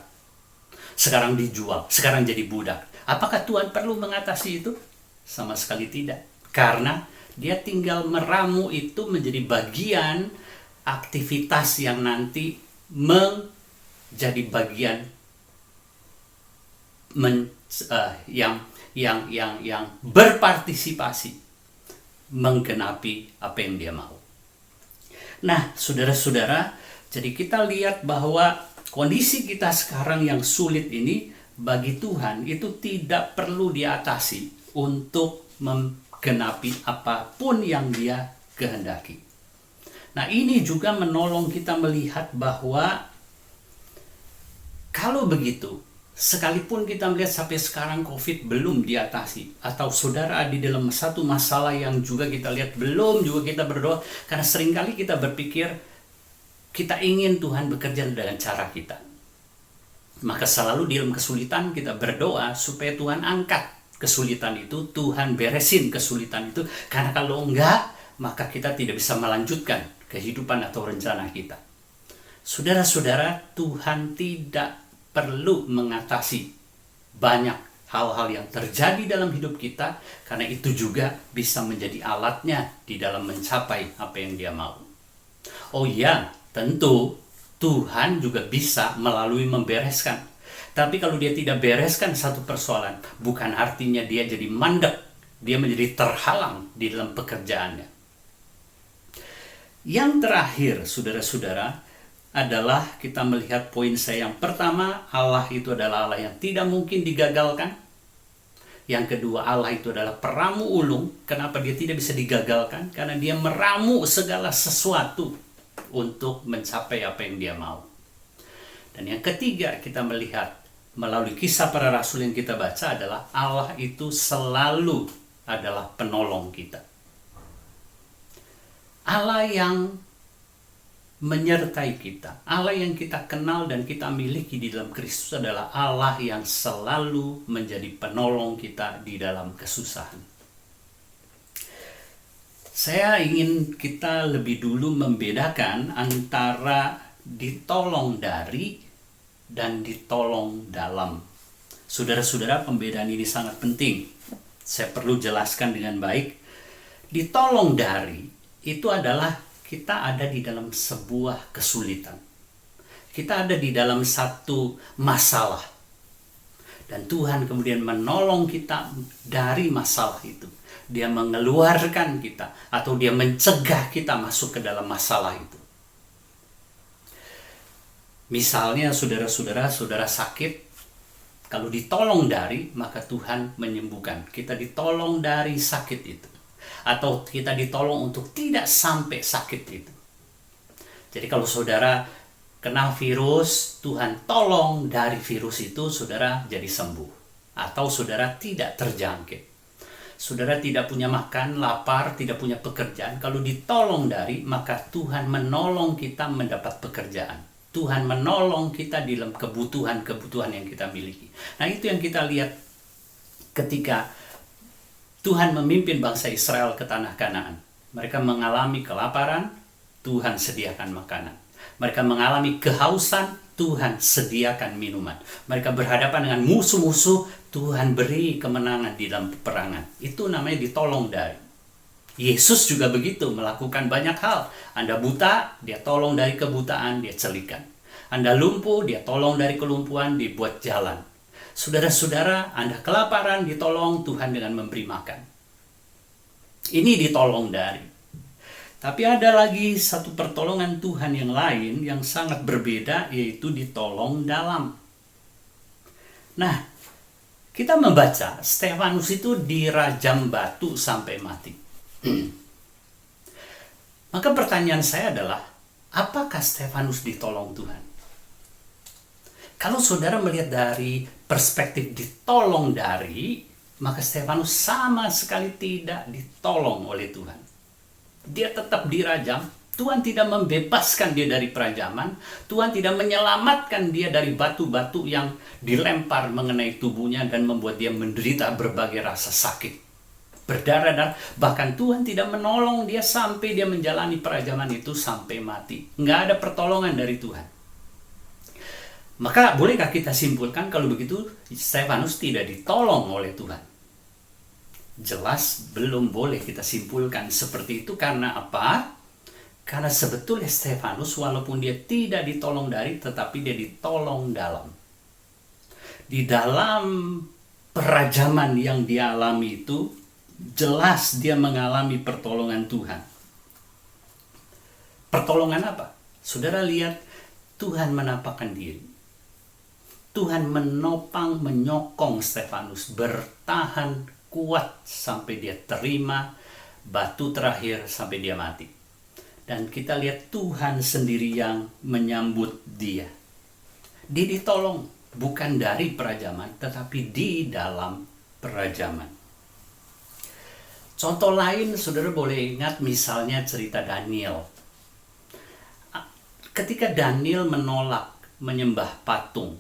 Sekarang dijual, sekarang jadi budak. Apakah Tuhan perlu mengatasi itu? Sama sekali tidak. Karena Dia tinggal meramu itu menjadi bagian aktivitas yang nanti menjadi bagian yang berpartisipasi menggenapi apa yang Dia mau. Nah, saudara-saudara, jadi kita lihat bahwa kondisi kita sekarang yang sulit ini bagi Tuhan itu tidak perlu diatasi untuk menggenapi apapun yang dia kehendaki. Nah, ini juga menolong kita melihat bahwa kalau begitu, sekalipun kita melihat sampai sekarang COVID belum diatasi, atau saudara di dalam satu masalah yang juga kita lihat belum juga kita berdoa, karena seringkali kita berpikir kita ingin Tuhan bekerja dengan cara kita. Maka selalu di dalam kesulitan kita berdoa supaya Tuhan angkat kesulitan itu, Tuhan beresin kesulitan itu, karena kalau enggak, maka kita tidak bisa melanjutkan kehidupan atau rencana kita. Saudara-saudara, Tuhan tidak perlu mengatasi banyak hal-hal yang terjadi dalam hidup kita, karena itu juga bisa menjadi alatnya di dalam mencapai apa yang dia mau. Oh iya, tentu Tuhan juga bisa melalui membereskan. Tapi kalau dia tidak bereskan satu persoalan, bukan artinya dia jadi mandek, dia menjadi terhalang di dalam pekerjaannya. Yang terakhir, saudara-saudara, adalah kita melihat poin saya yang pertama, Allah itu adalah Allah yang tidak mungkin digagalkan. Yang kedua, Allah itu adalah peramu ulung. Kenapa dia tidak bisa digagalkan? Karena dia meramu segala sesuatu untuk mencapai apa yang dia mau. Dan yang ketiga, kita melihat melalui kisah para rasul yang kita baca adalah Allah itu selalu adalah penolong kita. Allah yang menyertai kita, Allah yang kita kenal dan kita miliki di dalam Kristus adalah Allah yang selalu menjadi penolong kita di dalam kesusahan. Saya ingin kita lebih dulu membedakan antara ditolong dari dan ditolong dalam. Saudara-saudara, pembedaan ini sangat penting. Saya perlu jelaskan dengan baik. Ditolong dari itu adalah kita ada di dalam sebuah kesulitan. Kita ada di dalam satu masalah. Dan Tuhan kemudian menolong kita dari masalah itu. Dia mengeluarkan kita atau dia mencegah kita masuk ke dalam masalah itu. Misalnya saudara-saudara, saudara sakit, kalau ditolong dari, maka Tuhan menyembuhkan. Kita ditolong dari sakit itu. Atau kita ditolong untuk tidak sampai sakit itu. Jadi kalau saudara kena virus, Tuhan tolong dari virus itu, saudara jadi sembuh. Atau saudara tidak terjangkit. Saudara tidak punya makan, lapar, tidak punya pekerjaan. Kalau ditolong dari, maka Tuhan menolong kita mendapat pekerjaan. Tuhan menolong kita di dalam kebutuhan-kebutuhan yang kita miliki. Nah, itu yang kita lihat ketika Tuhan memimpin bangsa Israel ke tanah Kanaan. Mereka mengalami kelaparan, Tuhan sediakan makanan. Mereka mengalami kehausan, Tuhan sediakan minuman. Mereka berhadapan dengan musuh-musuh, Tuhan beri kemenangan di dalam peperangan. Itu namanya ditolong dari. Yesus juga begitu, melakukan banyak hal. Anda buta, dia tolong dari kebutaan, dia celikan. Anda lumpuh, dia tolong dari kelumpuhan, dibuat jalan. Saudara-saudara, Anda kelaparan, ditolong Tuhan dengan memberi makan. Ini ditolong dari. Tapi ada lagi satu pertolongan Tuhan yang lain yang sangat berbeda, yaitu ditolong dalam. Nah, kita membaca Stefanus itu dirajam batu sampai mati. Maka pertanyaan saya adalah, apakah Stefanus ditolong Tuhan? Kalau saudara melihat dari perspektif ditolong dari, maka Stefanus sama sekali tidak ditolong oleh Tuhan. Dia tetap dirajam. Tuhan tidak membebaskan dia dari perajaman. Tuhan tidak menyelamatkan dia dari batu-batu yang dilempar mengenai tubuhnya dan membuat dia menderita berbagai rasa sakit, berdarah-darah. Bahkan Tuhan tidak menolong dia sampai dia menjalani perajaman itu sampai mati. Nggak ada pertolongan dari Tuhan. Maka bolehkah kita simpulkan kalau begitu Stefanus tidak ditolong oleh Tuhan? Jelas belum boleh kita simpulkan seperti itu. Karena apa? Karena sebetulnya Stefanus walaupun dia tidak ditolong dari, tetapi dia ditolong dalam. Di dalam perajaman yang dia alami itu, jelas dia mengalami pertolongan Tuhan. Pertolongan apa? Saudara lihat, Tuhan menampakkan diri. Tuhan menopang, menyokong Stefanus bertahan kuat sampai dia terima batu terakhir sampai dia mati. Dan kita lihat Tuhan sendiri yang menyambut dia. Dia ditolong bukan dari perajaman, tetapi di dalam perajaman. Contoh lain, saudara boleh ingat misalnya cerita Daniel. Ketika Daniel menolak menyembah patung,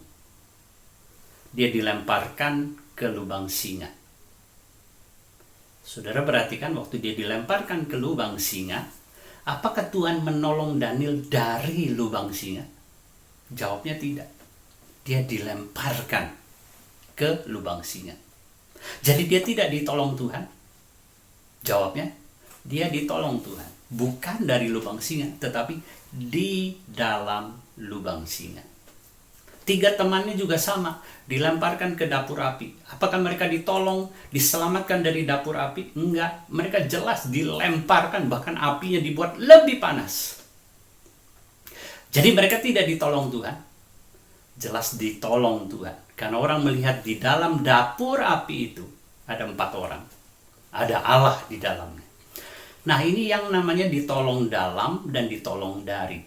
dia dilemparkan ke lubang singa. Saudara perhatikan waktu dia dilemparkan ke lubang singa, apakah Tuhan menolong Daniel dari lubang singa? Jawabnya tidak. Dia dilemparkan ke lubang singa. Jadi dia tidak ditolong Tuhan? Jawabnya, dia ditolong Tuhan. Bukan dari lubang singa, tetapi di dalam lubang singa. 3 temannya juga sama, dilemparkan ke dapur api. Apakah mereka ditolong, diselamatkan dari dapur api? Enggak, mereka jelas dilemparkan, bahkan apinya dibuat lebih panas. Jadi mereka tidak ditolong Tuhan, jelas ditolong Tuhan. Karena orang melihat di dalam dapur api itu ada 4 orang, ada Allah di dalamnya. Nah, ini yang namanya ditolong dalam dan ditolong dari.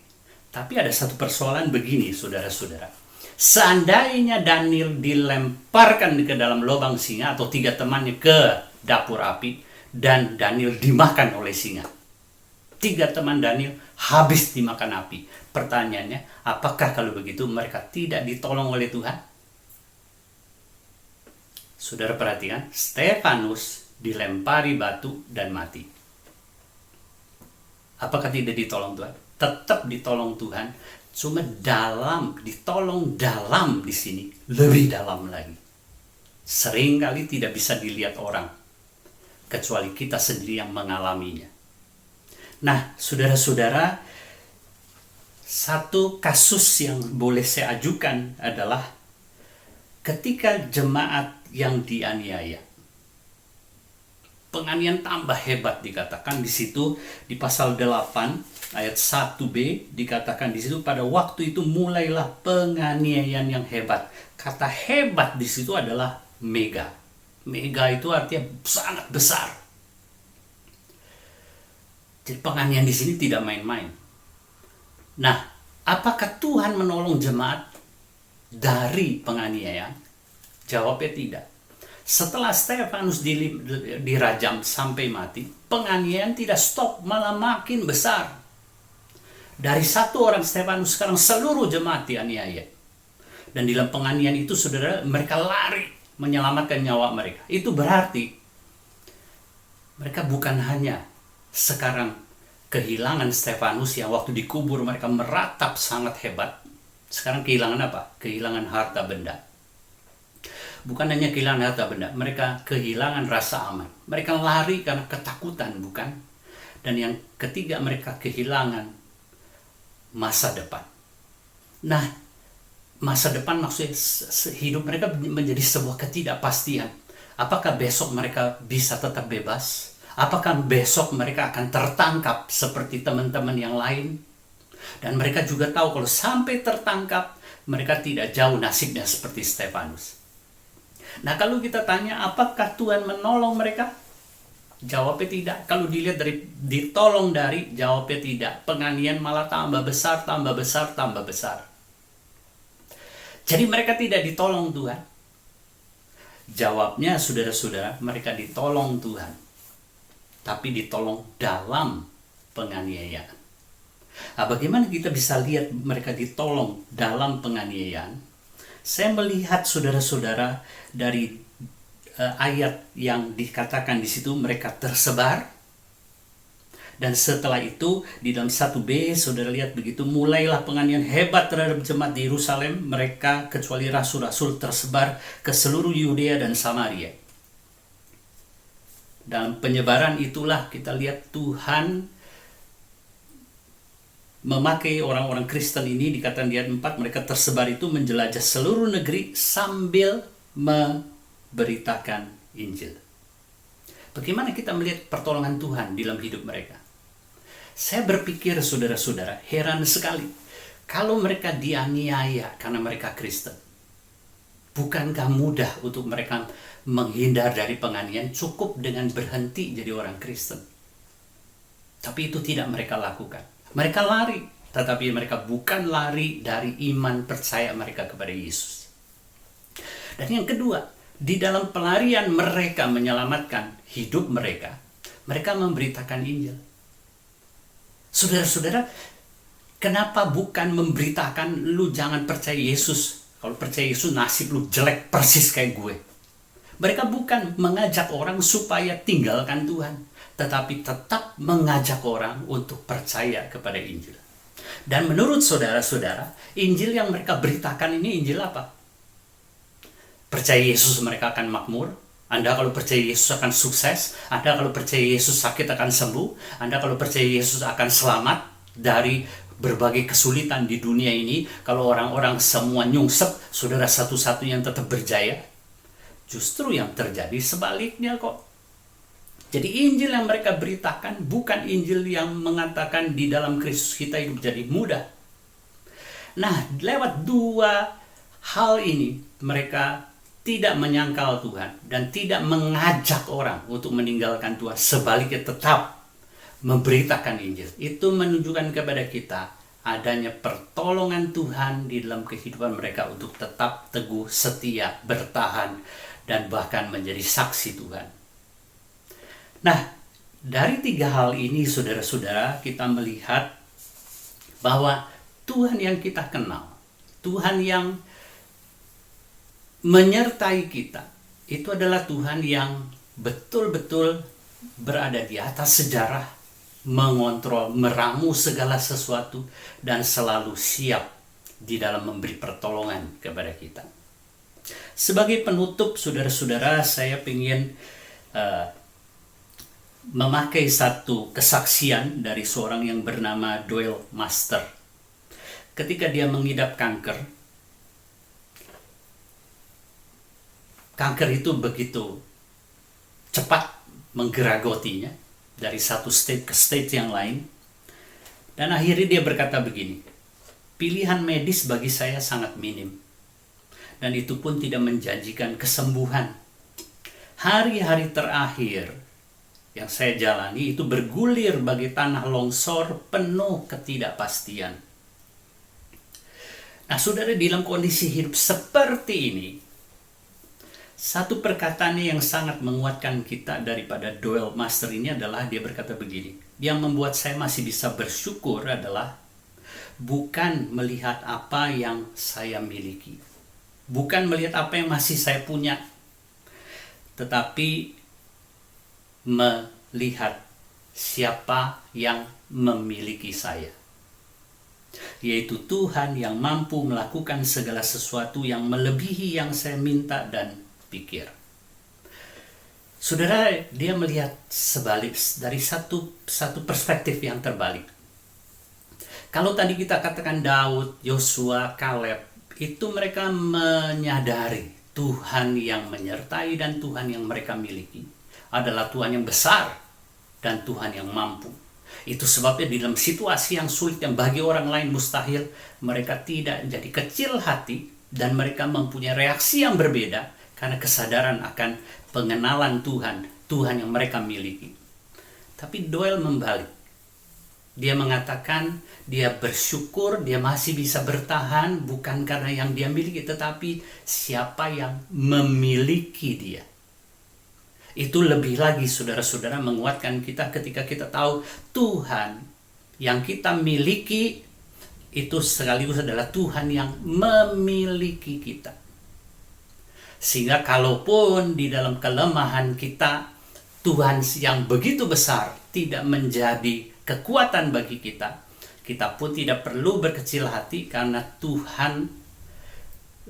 Tapi ada satu persoalan begini, saudara-saudara. Seandainya Daniel dilemparkan ke dalam lubang singa atau 3 temannya ke dapur api dan Daniel dimakan oleh singa, 3 teman Daniel habis dimakan api. Pertanyaannya, apakah kalau begitu mereka tidak ditolong oleh Tuhan? Saudara perhatikan, Stefanus dilempari batu dan mati. Apakah tidak ditolong Tuhan? Tetap ditolong Tuhan. Cuma ditolong dalam di sini, lebih dalam lagi. Seringkali tidak bisa dilihat orang, kecuali kita sendiri yang mengalaminya. Nah, saudara-saudara, satu kasus yang boleh saya ajukan adalah ketika jemaat yang dianiaya. Penganiayaan tambah hebat dikatakan di situ di pasal 8 ayat 1b dikatakan di situ pada waktu itu mulailah penganiayaan yang hebat. Kata hebat di situ adalah mega. Mega itu artinya sangat besar. Jadi penganiayaan di sini tidak main-main. Nah, apakah Tuhan menolong jemaat dari penganiayaan? Jawabnya tidak. Setelah Stefanus dirajam sampai mati, penganiayaan tidak stop, malah makin besar. Dari 1 orang Stefanus sekarang seluruh jemaat dianiaya. Dan dalam penganiayaan itu, saudara, mereka lari menyelamatkan nyawa mereka. Itu berarti mereka bukan hanya sekarang kehilangan Stefanus yang waktu dikubur mereka meratap sangat hebat. Sekarang kehilangan apa? Kehilangan harta benda. Bukan hanya kehilangan harta benda, mereka kehilangan rasa aman. Mereka lari karena ketakutan, bukan? Dan yang ketiga, mereka kehilangan masa depan. Nah, masa depan maksudnya hidup mereka menjadi sebuah ketidakpastian. Apakah besok mereka bisa tetap bebas? Apakah besok mereka akan tertangkap seperti teman-teman yang lain? Dan mereka juga tahu kalau sampai tertangkap, mereka tidak jauh nasibnya seperti Stefanus. Nah, kalau kita tanya apakah Tuhan menolong mereka? Jawabnya tidak. Kalau dilihat dari ditolong dari, jawabnya tidak. Penganiayaan malah tambah besar, tambah besar, tambah besar. Jadi mereka tidak ditolong Tuhan. Jawabnya, saudara-saudara, mereka ditolong Tuhan. Tapi ditolong dalam penganiayaan. Nah, bagaimana kita bisa lihat mereka ditolong dalam penganiayaan? Saya melihat saudara-saudara dari ayat yang dikatakan di situ mereka tersebar. Dan setelah itu di dalam 1b saudara lihat begitu mulailah penganiayaan hebat terhadap jemaat di Yerusalem. Mereka kecuali rasul-rasul tersebar ke seluruh Yudea dan Samaria. Dalam penyebaran itulah kita lihat Tuhan memakai orang-orang Kristen ini, dikatakan di ayat 4, mereka tersebar itu menjelajah seluruh negeri sambil memberitakan Injil. Bagaimana kita melihat pertolongan Tuhan dalam hidup mereka? Saya berpikir saudara-saudara, heran sekali kalau mereka dianiaya karena mereka Kristen. Bukankah mudah untuk mereka menghindar dari penganiayaan cukup dengan berhenti jadi orang Kristen? Tapi itu tidak mereka lakukan. Mereka lari, tetapi mereka bukan lari dari iman percaya mereka kepada Yesus. Dan yang kedua, di dalam pelarian mereka menyelamatkan hidup mereka, mereka memberitakan Injil. Saudara-saudara, kenapa bukan memberitakan lu jangan percaya Yesus? Kalau percaya Yesus nasib lu jelek persis kayak gue. Mereka bukan mengajak orang supaya tinggalkan Tuhan, tetapi tetap mengajak orang untuk percaya kepada Injil. Dan menurut saudara-saudara, Injil yang mereka beritakan ini Injil apa? Percaya Yesus mereka akan makmur. Anda kalau percaya Yesus akan sukses. Anda kalau percaya Yesus sakit akan sembuh. Anda kalau percaya Yesus akan selamat dari berbagai kesulitan di dunia ini. Kalau orang-orang semua nyungsep, saudara satu-satunya yang tetap berjaya. Justru yang terjadi sebaliknya kok. Jadi Injil yang mereka beritakan bukan Injil yang mengatakan di dalam Kristus kita hidup jadi mudah. Nah, lewat dua hal ini mereka tidak menyangkal Tuhan dan tidak mengajak orang untuk meninggalkan Tuhan. Sebaliknya tetap memberitakan Injil. Itu menunjukkan kepada kita adanya pertolongan Tuhan di dalam kehidupan mereka untuk tetap teguh, setia, bertahan, dan bahkan menjadi saksi Tuhan. Nah, dari tiga hal ini saudara-saudara kita melihat bahwa Tuhan yang kita kenal, Tuhan yang menyertai kita, itu adalah Tuhan yang betul-betul berada di atas sejarah, mengontrol, meramu segala sesuatu, dan selalu siap di dalam memberi pertolongan kepada kita. Sebagai penutup, saudara-saudara, saya ingin memakai satu kesaksian dari seorang yang bernama Doyle Master. Ketika dia mengidap kanker itu begitu cepat menggeragotinya dari satu state ke state yang lain. Dan akhirnya dia berkata begini, pilihan medis bagi saya sangat minim. Dan itu pun tidak menjanjikan kesembuhan. Hari-hari terakhir yang saya jalani itu bergulir bagi tanah longsor penuh ketidakpastian. Nah, saudara, di dalam kondisi hidup seperti ini, satu perkataannya yang sangat menguatkan kita daripada Doyle Master ini adalah dia berkata begini, yang membuat saya masih bisa bersyukur adalah bukan melihat apa yang saya miliki, bukan melihat apa yang masih saya punya, tetapi melihat siapa yang memiliki saya, yaitu Tuhan yang mampu melakukan segala sesuatu yang melebihi yang saya minta dan pikir. Saudara, dia melihat sebalik dari satu perspektif yang terbalik. Kalau tadi kita katakan Daud, Yosua, Kaleb, itu mereka menyadari Tuhan yang menyertai dan Tuhan yang mereka miliki adalah Tuhan yang besar dan Tuhan yang mampu. Itu sebabnya di dalam situasi yang sulit yang bagi orang lain mustahil, mereka tidak jadi kecil hati dan mereka mempunyai reaksi yang berbeda karena kesadaran akan pengenalan Tuhan, Tuhan yang mereka miliki. Tapi Doyle membalik. Dia mengatakan dia bersyukur dia masih bisa bertahan bukan karena yang dia miliki, tetapi siapa yang memiliki dia. Itu lebih lagi saudara-saudara menguatkan kita ketika kita tahu Tuhan yang kita miliki itu sekaligus adalah Tuhan yang memiliki kita. Sehingga kalaupun di dalam kelemahan kita, Tuhan yang begitu besar tidak menjadi kekuatan bagi kita, kita pun tidak perlu berkecil hati karena Tuhan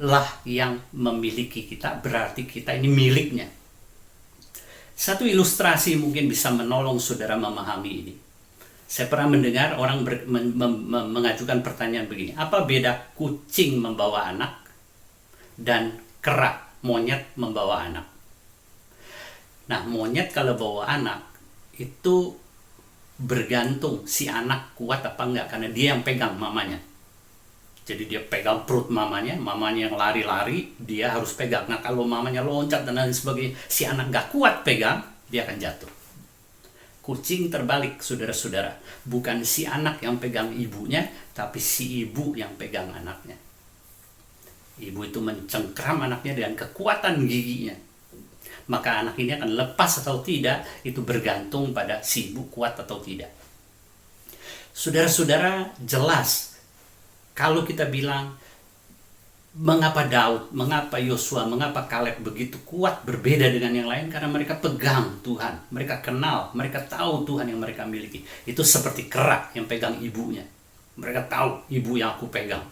lah yang memiliki kita, berarti kita ini miliknya. Satu ilustrasi mungkin bisa menolong saudara memahami ini. Saya pernah mendengar orang mengajukan pertanyaan begini, apa beda kucing membawa anak dan kera, monyet membawa anak? Nah, monyet kalau bawa anak itu bergantung si anak kuat apa enggak, karena dia yang pegang mamanya. Jadi dia pegang perut mamanya yang lari-lari, dia harus pegang. Nah kalau mamanya loncat dan lain sebagainya, si anak gak kuat pegang, dia akan jatuh. Kucing terbalik, saudara-saudara. Bukan si anak yang pegang ibunya, tapi si ibu yang pegang anaknya. Ibu itu mencengkram anaknya dengan kekuatan giginya. Maka anak ini akan lepas atau tidak, itu bergantung pada si ibu kuat atau tidak. Saudara-saudara, jelas kalau kita bilang mengapa Daud, mengapa Yosua, mengapa Kaleb begitu kuat berbeda dengan yang lain, karena mereka pegang Tuhan, mereka kenal, mereka tahu Tuhan yang mereka miliki. Itu seperti kera yang pegang ibunya. Mereka tahu ibu yang aku pegang.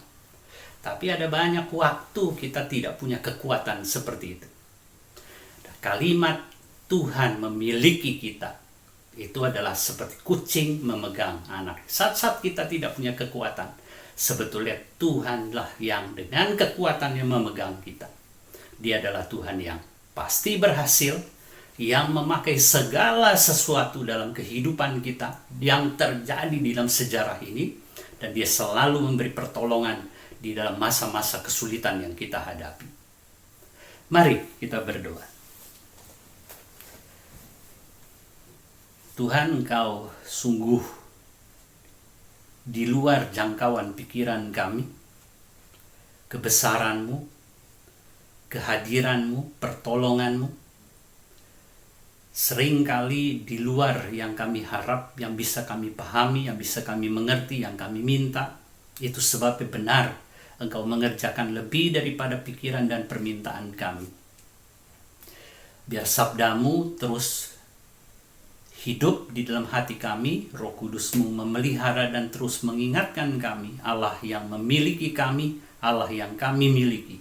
Tapi ada banyak waktu kita tidak punya kekuatan seperti itu. Kalimat Tuhan memiliki kita itu adalah seperti kucing memegang anak. Saat-saat kita tidak punya kekuatan, sebetulnya Tuhanlah yang dengan kekuatannya memegang kita. Dia adalah Tuhan yang pasti berhasil, yang memakai segala sesuatu dalam kehidupan kita yang terjadi di dalam sejarah ini, dan dia selalu memberi pertolongan di dalam masa-masa kesulitan yang kita hadapi. Mari kita berdoa. Tuhan, Engkau sungguh di luar jangkauan pikiran kami. Kebesaran-Mu, kehadiran-Mu, pertolongan-Mu seringkali di luar yang kami harap, yang bisa kami pahami, yang bisa kami mengerti, yang kami minta. Itu sebabnya benar Engkau mengerjakan lebih daripada pikiran dan permintaan kami. Biar sabda-Mu terus hidup di dalam hati kami, Roh Kudus-Mu memelihara dan terus mengingatkan kami, Allah yang memiliki kami, Allah yang kami miliki.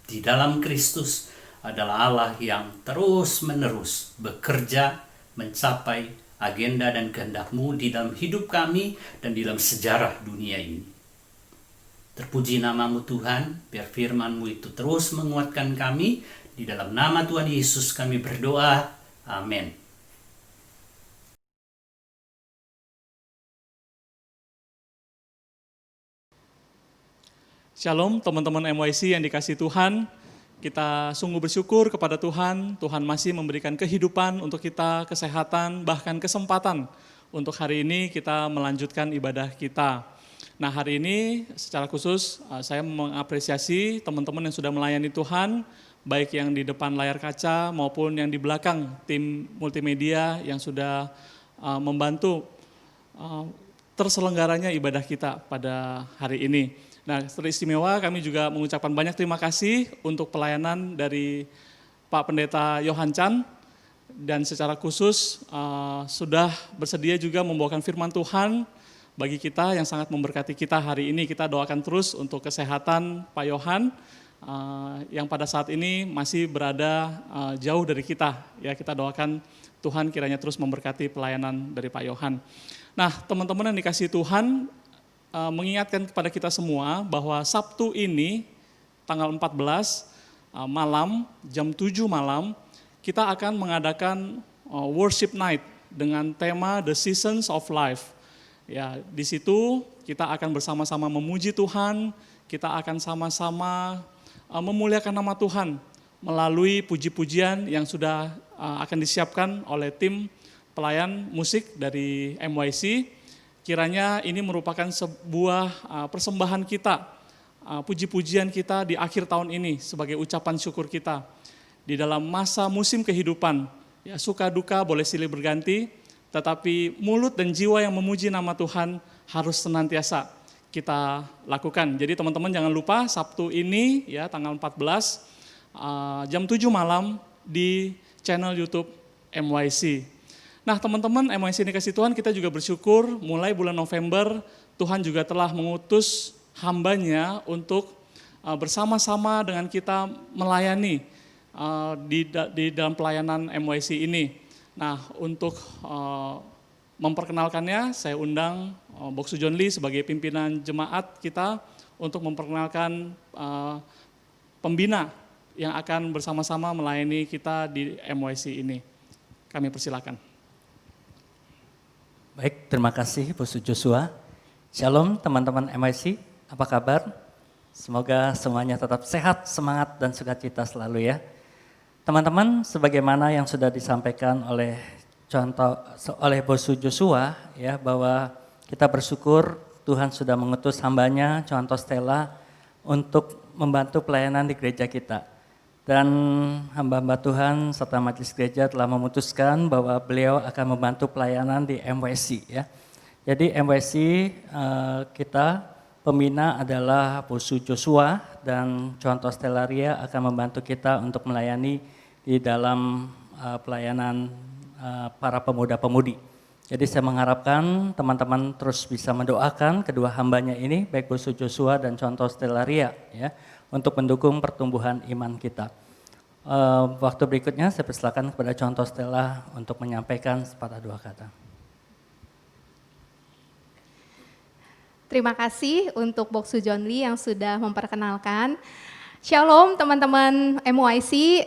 Di dalam Kristus adalah Allah yang terus-menerus bekerja mencapai agenda dan kehendak-Mu di dalam hidup kami dan di dalam sejarah dunia ini. Terpuji nama-Mu Tuhan, biar firman-Mu itu terus menguatkan kami. Di dalam nama Tuhan Yesus kami berdoa. Amin. Shalom teman-teman MYC yang dikasihi Tuhan, kita sungguh bersyukur kepada Tuhan, Tuhan masih memberikan kehidupan untuk kita, kesehatan, bahkan kesempatan untuk hari ini kita melanjutkan ibadah kita. Nah hari ini secara khusus saya mengapresiasi teman-teman yang sudah melayani Tuhan, baik yang di depan layar kaca maupun yang di belakang tim multimedia yang sudah membantu terselenggaranya ibadah kita pada hari ini. Nah, teristimewa kami juga mengucapkan banyak terima kasih untuk pelayanan dari Pak Pendeta Yohan Chan, dan secara khusus sudah bersedia juga membawakan firman Tuhan bagi kita yang sangat memberkati kita hari ini. Kita doakan terus untuk kesehatan Pak Yohan yang pada saat ini masih berada jauh dari kita. Ya, kita doakan Tuhan kiranya terus memberkati pelayanan dari Pak Yohan. Nah, teman-teman yang dikasihi Tuhan, mengingatkan kepada kita semua bahwa Sabtu ini tanggal 14 malam jam 7 malam kita akan mengadakan worship night dengan tema The Seasons of Life. Ya, di situ kita akan bersama-sama memuji Tuhan, kita akan sama-sama memuliakan nama Tuhan melalui puji-pujian yang sudah akan disiapkan oleh tim pelayan musik dari MYC. Kiranya ini merupakan sebuah persembahan kita, puji-pujian kita di akhir tahun ini sebagai ucapan syukur kita. Di dalam masa musim kehidupan, ya suka duka boleh silih berganti, tetapi mulut dan jiwa yang memuji nama Tuhan harus senantiasa kita lakukan. Jadi teman-teman jangan lupa Sabtu ini ya tanggal 14 jam 7 malam di channel YouTube MYC. Nah teman-teman MYC ini kasih Tuhan, kita juga bersyukur mulai bulan November Tuhan juga telah mengutus hambanya untuk bersama-sama dengan kita melayani di dalam pelayanan MYC ini. Nah untuk memperkenalkannya saya undang Boksu John Lee sebagai pimpinan jemaat kita untuk memperkenalkan pembina yang akan bersama-sama melayani kita di MYC ini. Kami persilakan. Baik, terima kasih Boksu Joshua. Shalom teman-teman MYC, apa kabar? Semoga semuanya tetap sehat, semangat, dan sukacita selalu ya. Teman-teman, sebagaimana yang sudah disampaikan oleh Bosu Joshua ya, bahwa kita bersyukur Tuhan sudah mengutus hambanya, Contoh Stella, untuk membantu pelayanan di gereja kita. Dan hamba-hamba Tuhan serta majelis gereja telah memutuskan bahwa beliau akan membantu pelayanan di MWC ya. Jadi MWC kita pembina adalah Bosu Joshua dan Contoh Stellaria akan membantu kita untuk melayani di dalam pelayanan para pemuda-pemudi. Jadi saya mengharapkan teman-teman terus bisa mendoakan kedua hambanya ini, baik Bosu Joshua dan Contoh Stellaria ya, untuk mendukung pertumbuhan iman kita. Waktu berikutnya saya persilakan kepada Contoh Stella untuk menyampaikan sepatah dua kata. Terima kasih untuk Boksu John Lee yang sudah memperkenalkan. Shalom teman-teman MYC,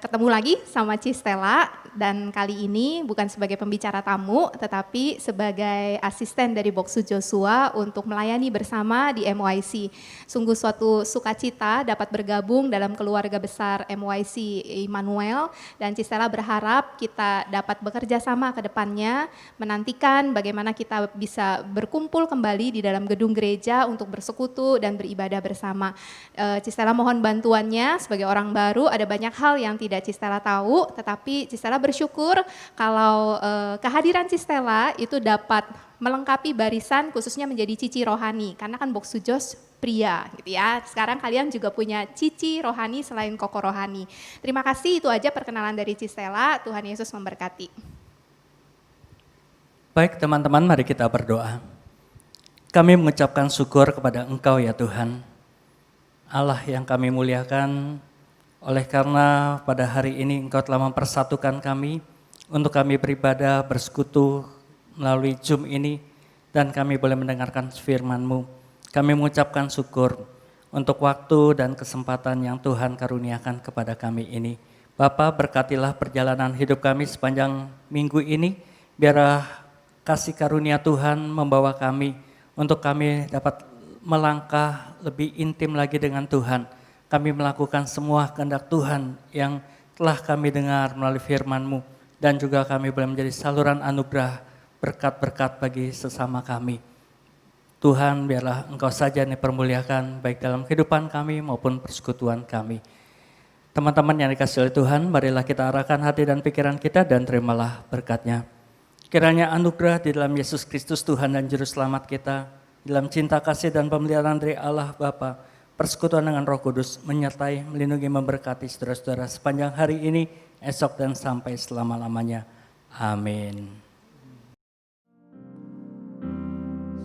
ketemu lagi sama Ci Stella, dan kali ini bukan sebagai pembicara tamu tetapi sebagai asisten dari Boksu Joshua untuk melayani bersama di MYC. Sungguh suatu sukacita dapat bergabung dalam keluarga besar MYC Immanuel, dan Ci Stella berharap kita dapat bekerja sama ke depannya, menantikan bagaimana kita bisa berkumpul kembali di dalam gedung gereja untuk bersekutu dan beribadah bersama. Ci Stella mohon bantuannya, sebagai orang baru ada banyak hal yang tidak Ci Stella tahu, tetapi Ci Stella bersyukur kalau kehadiran Ci Stella itu dapat melengkapi barisan khususnya menjadi cici rohani, karena kan Boksu Jos pria gitu ya. Sekarang kalian juga punya cici rohani selain koko rohani. Terima kasih, itu aja perkenalan dari Ci Stella. Tuhan Yesus memberkati. Baik teman-teman, mari kita berdoa. Kami mengucapkan syukur kepada Engkau ya Tuhan, Allah yang kami muliakan, oleh karena pada hari ini Engkau telah mempersatukan kami untuk kami beribadah, bersekutu melalui Zoom ini, dan kami boleh mendengarkan firman-Mu. Kami mengucapkan syukur untuk waktu dan kesempatan yang Tuhan karuniakan kepada kami ini. Bapa, berkatilah perjalanan hidup kami sepanjang minggu ini, biarlah kasih karunia Tuhan membawa kami untuk kami dapat melangkah lebih intim lagi dengan Tuhan. Kami melakukan semua kehendak Tuhan yang telah kami dengar melalui firman-Mu, dan juga kami boleh menjadi saluran anugerah berkat-berkat bagi sesama kami. Tuhan, biarlah Engkau saja yang dipermuliakan baik dalam kehidupan kami maupun persekutuan kami. Teman-teman yang dikasihi oleh Tuhan, marilah kita arahkan hati dan pikiran kita dan terimalah berkat-Nya. Kiranya anugerah di dalam Yesus Kristus Tuhan dan Juru Selamat kita, dalam cinta kasih dan pemeliharaan dari Allah Bapa, persekutuan dengan Roh Kudus menyertai, melindungi, memberkati saudara-saudara sepanjang hari ini, esok dan sampai selama-lamanya. Amin.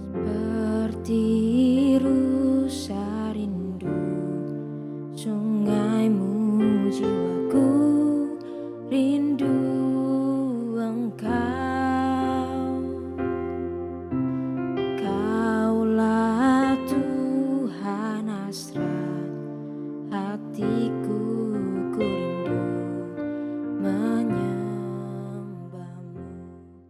Seperti rusa rindu sungaimu, jiwaku rindu Engkau. Kaulah Tuhan asra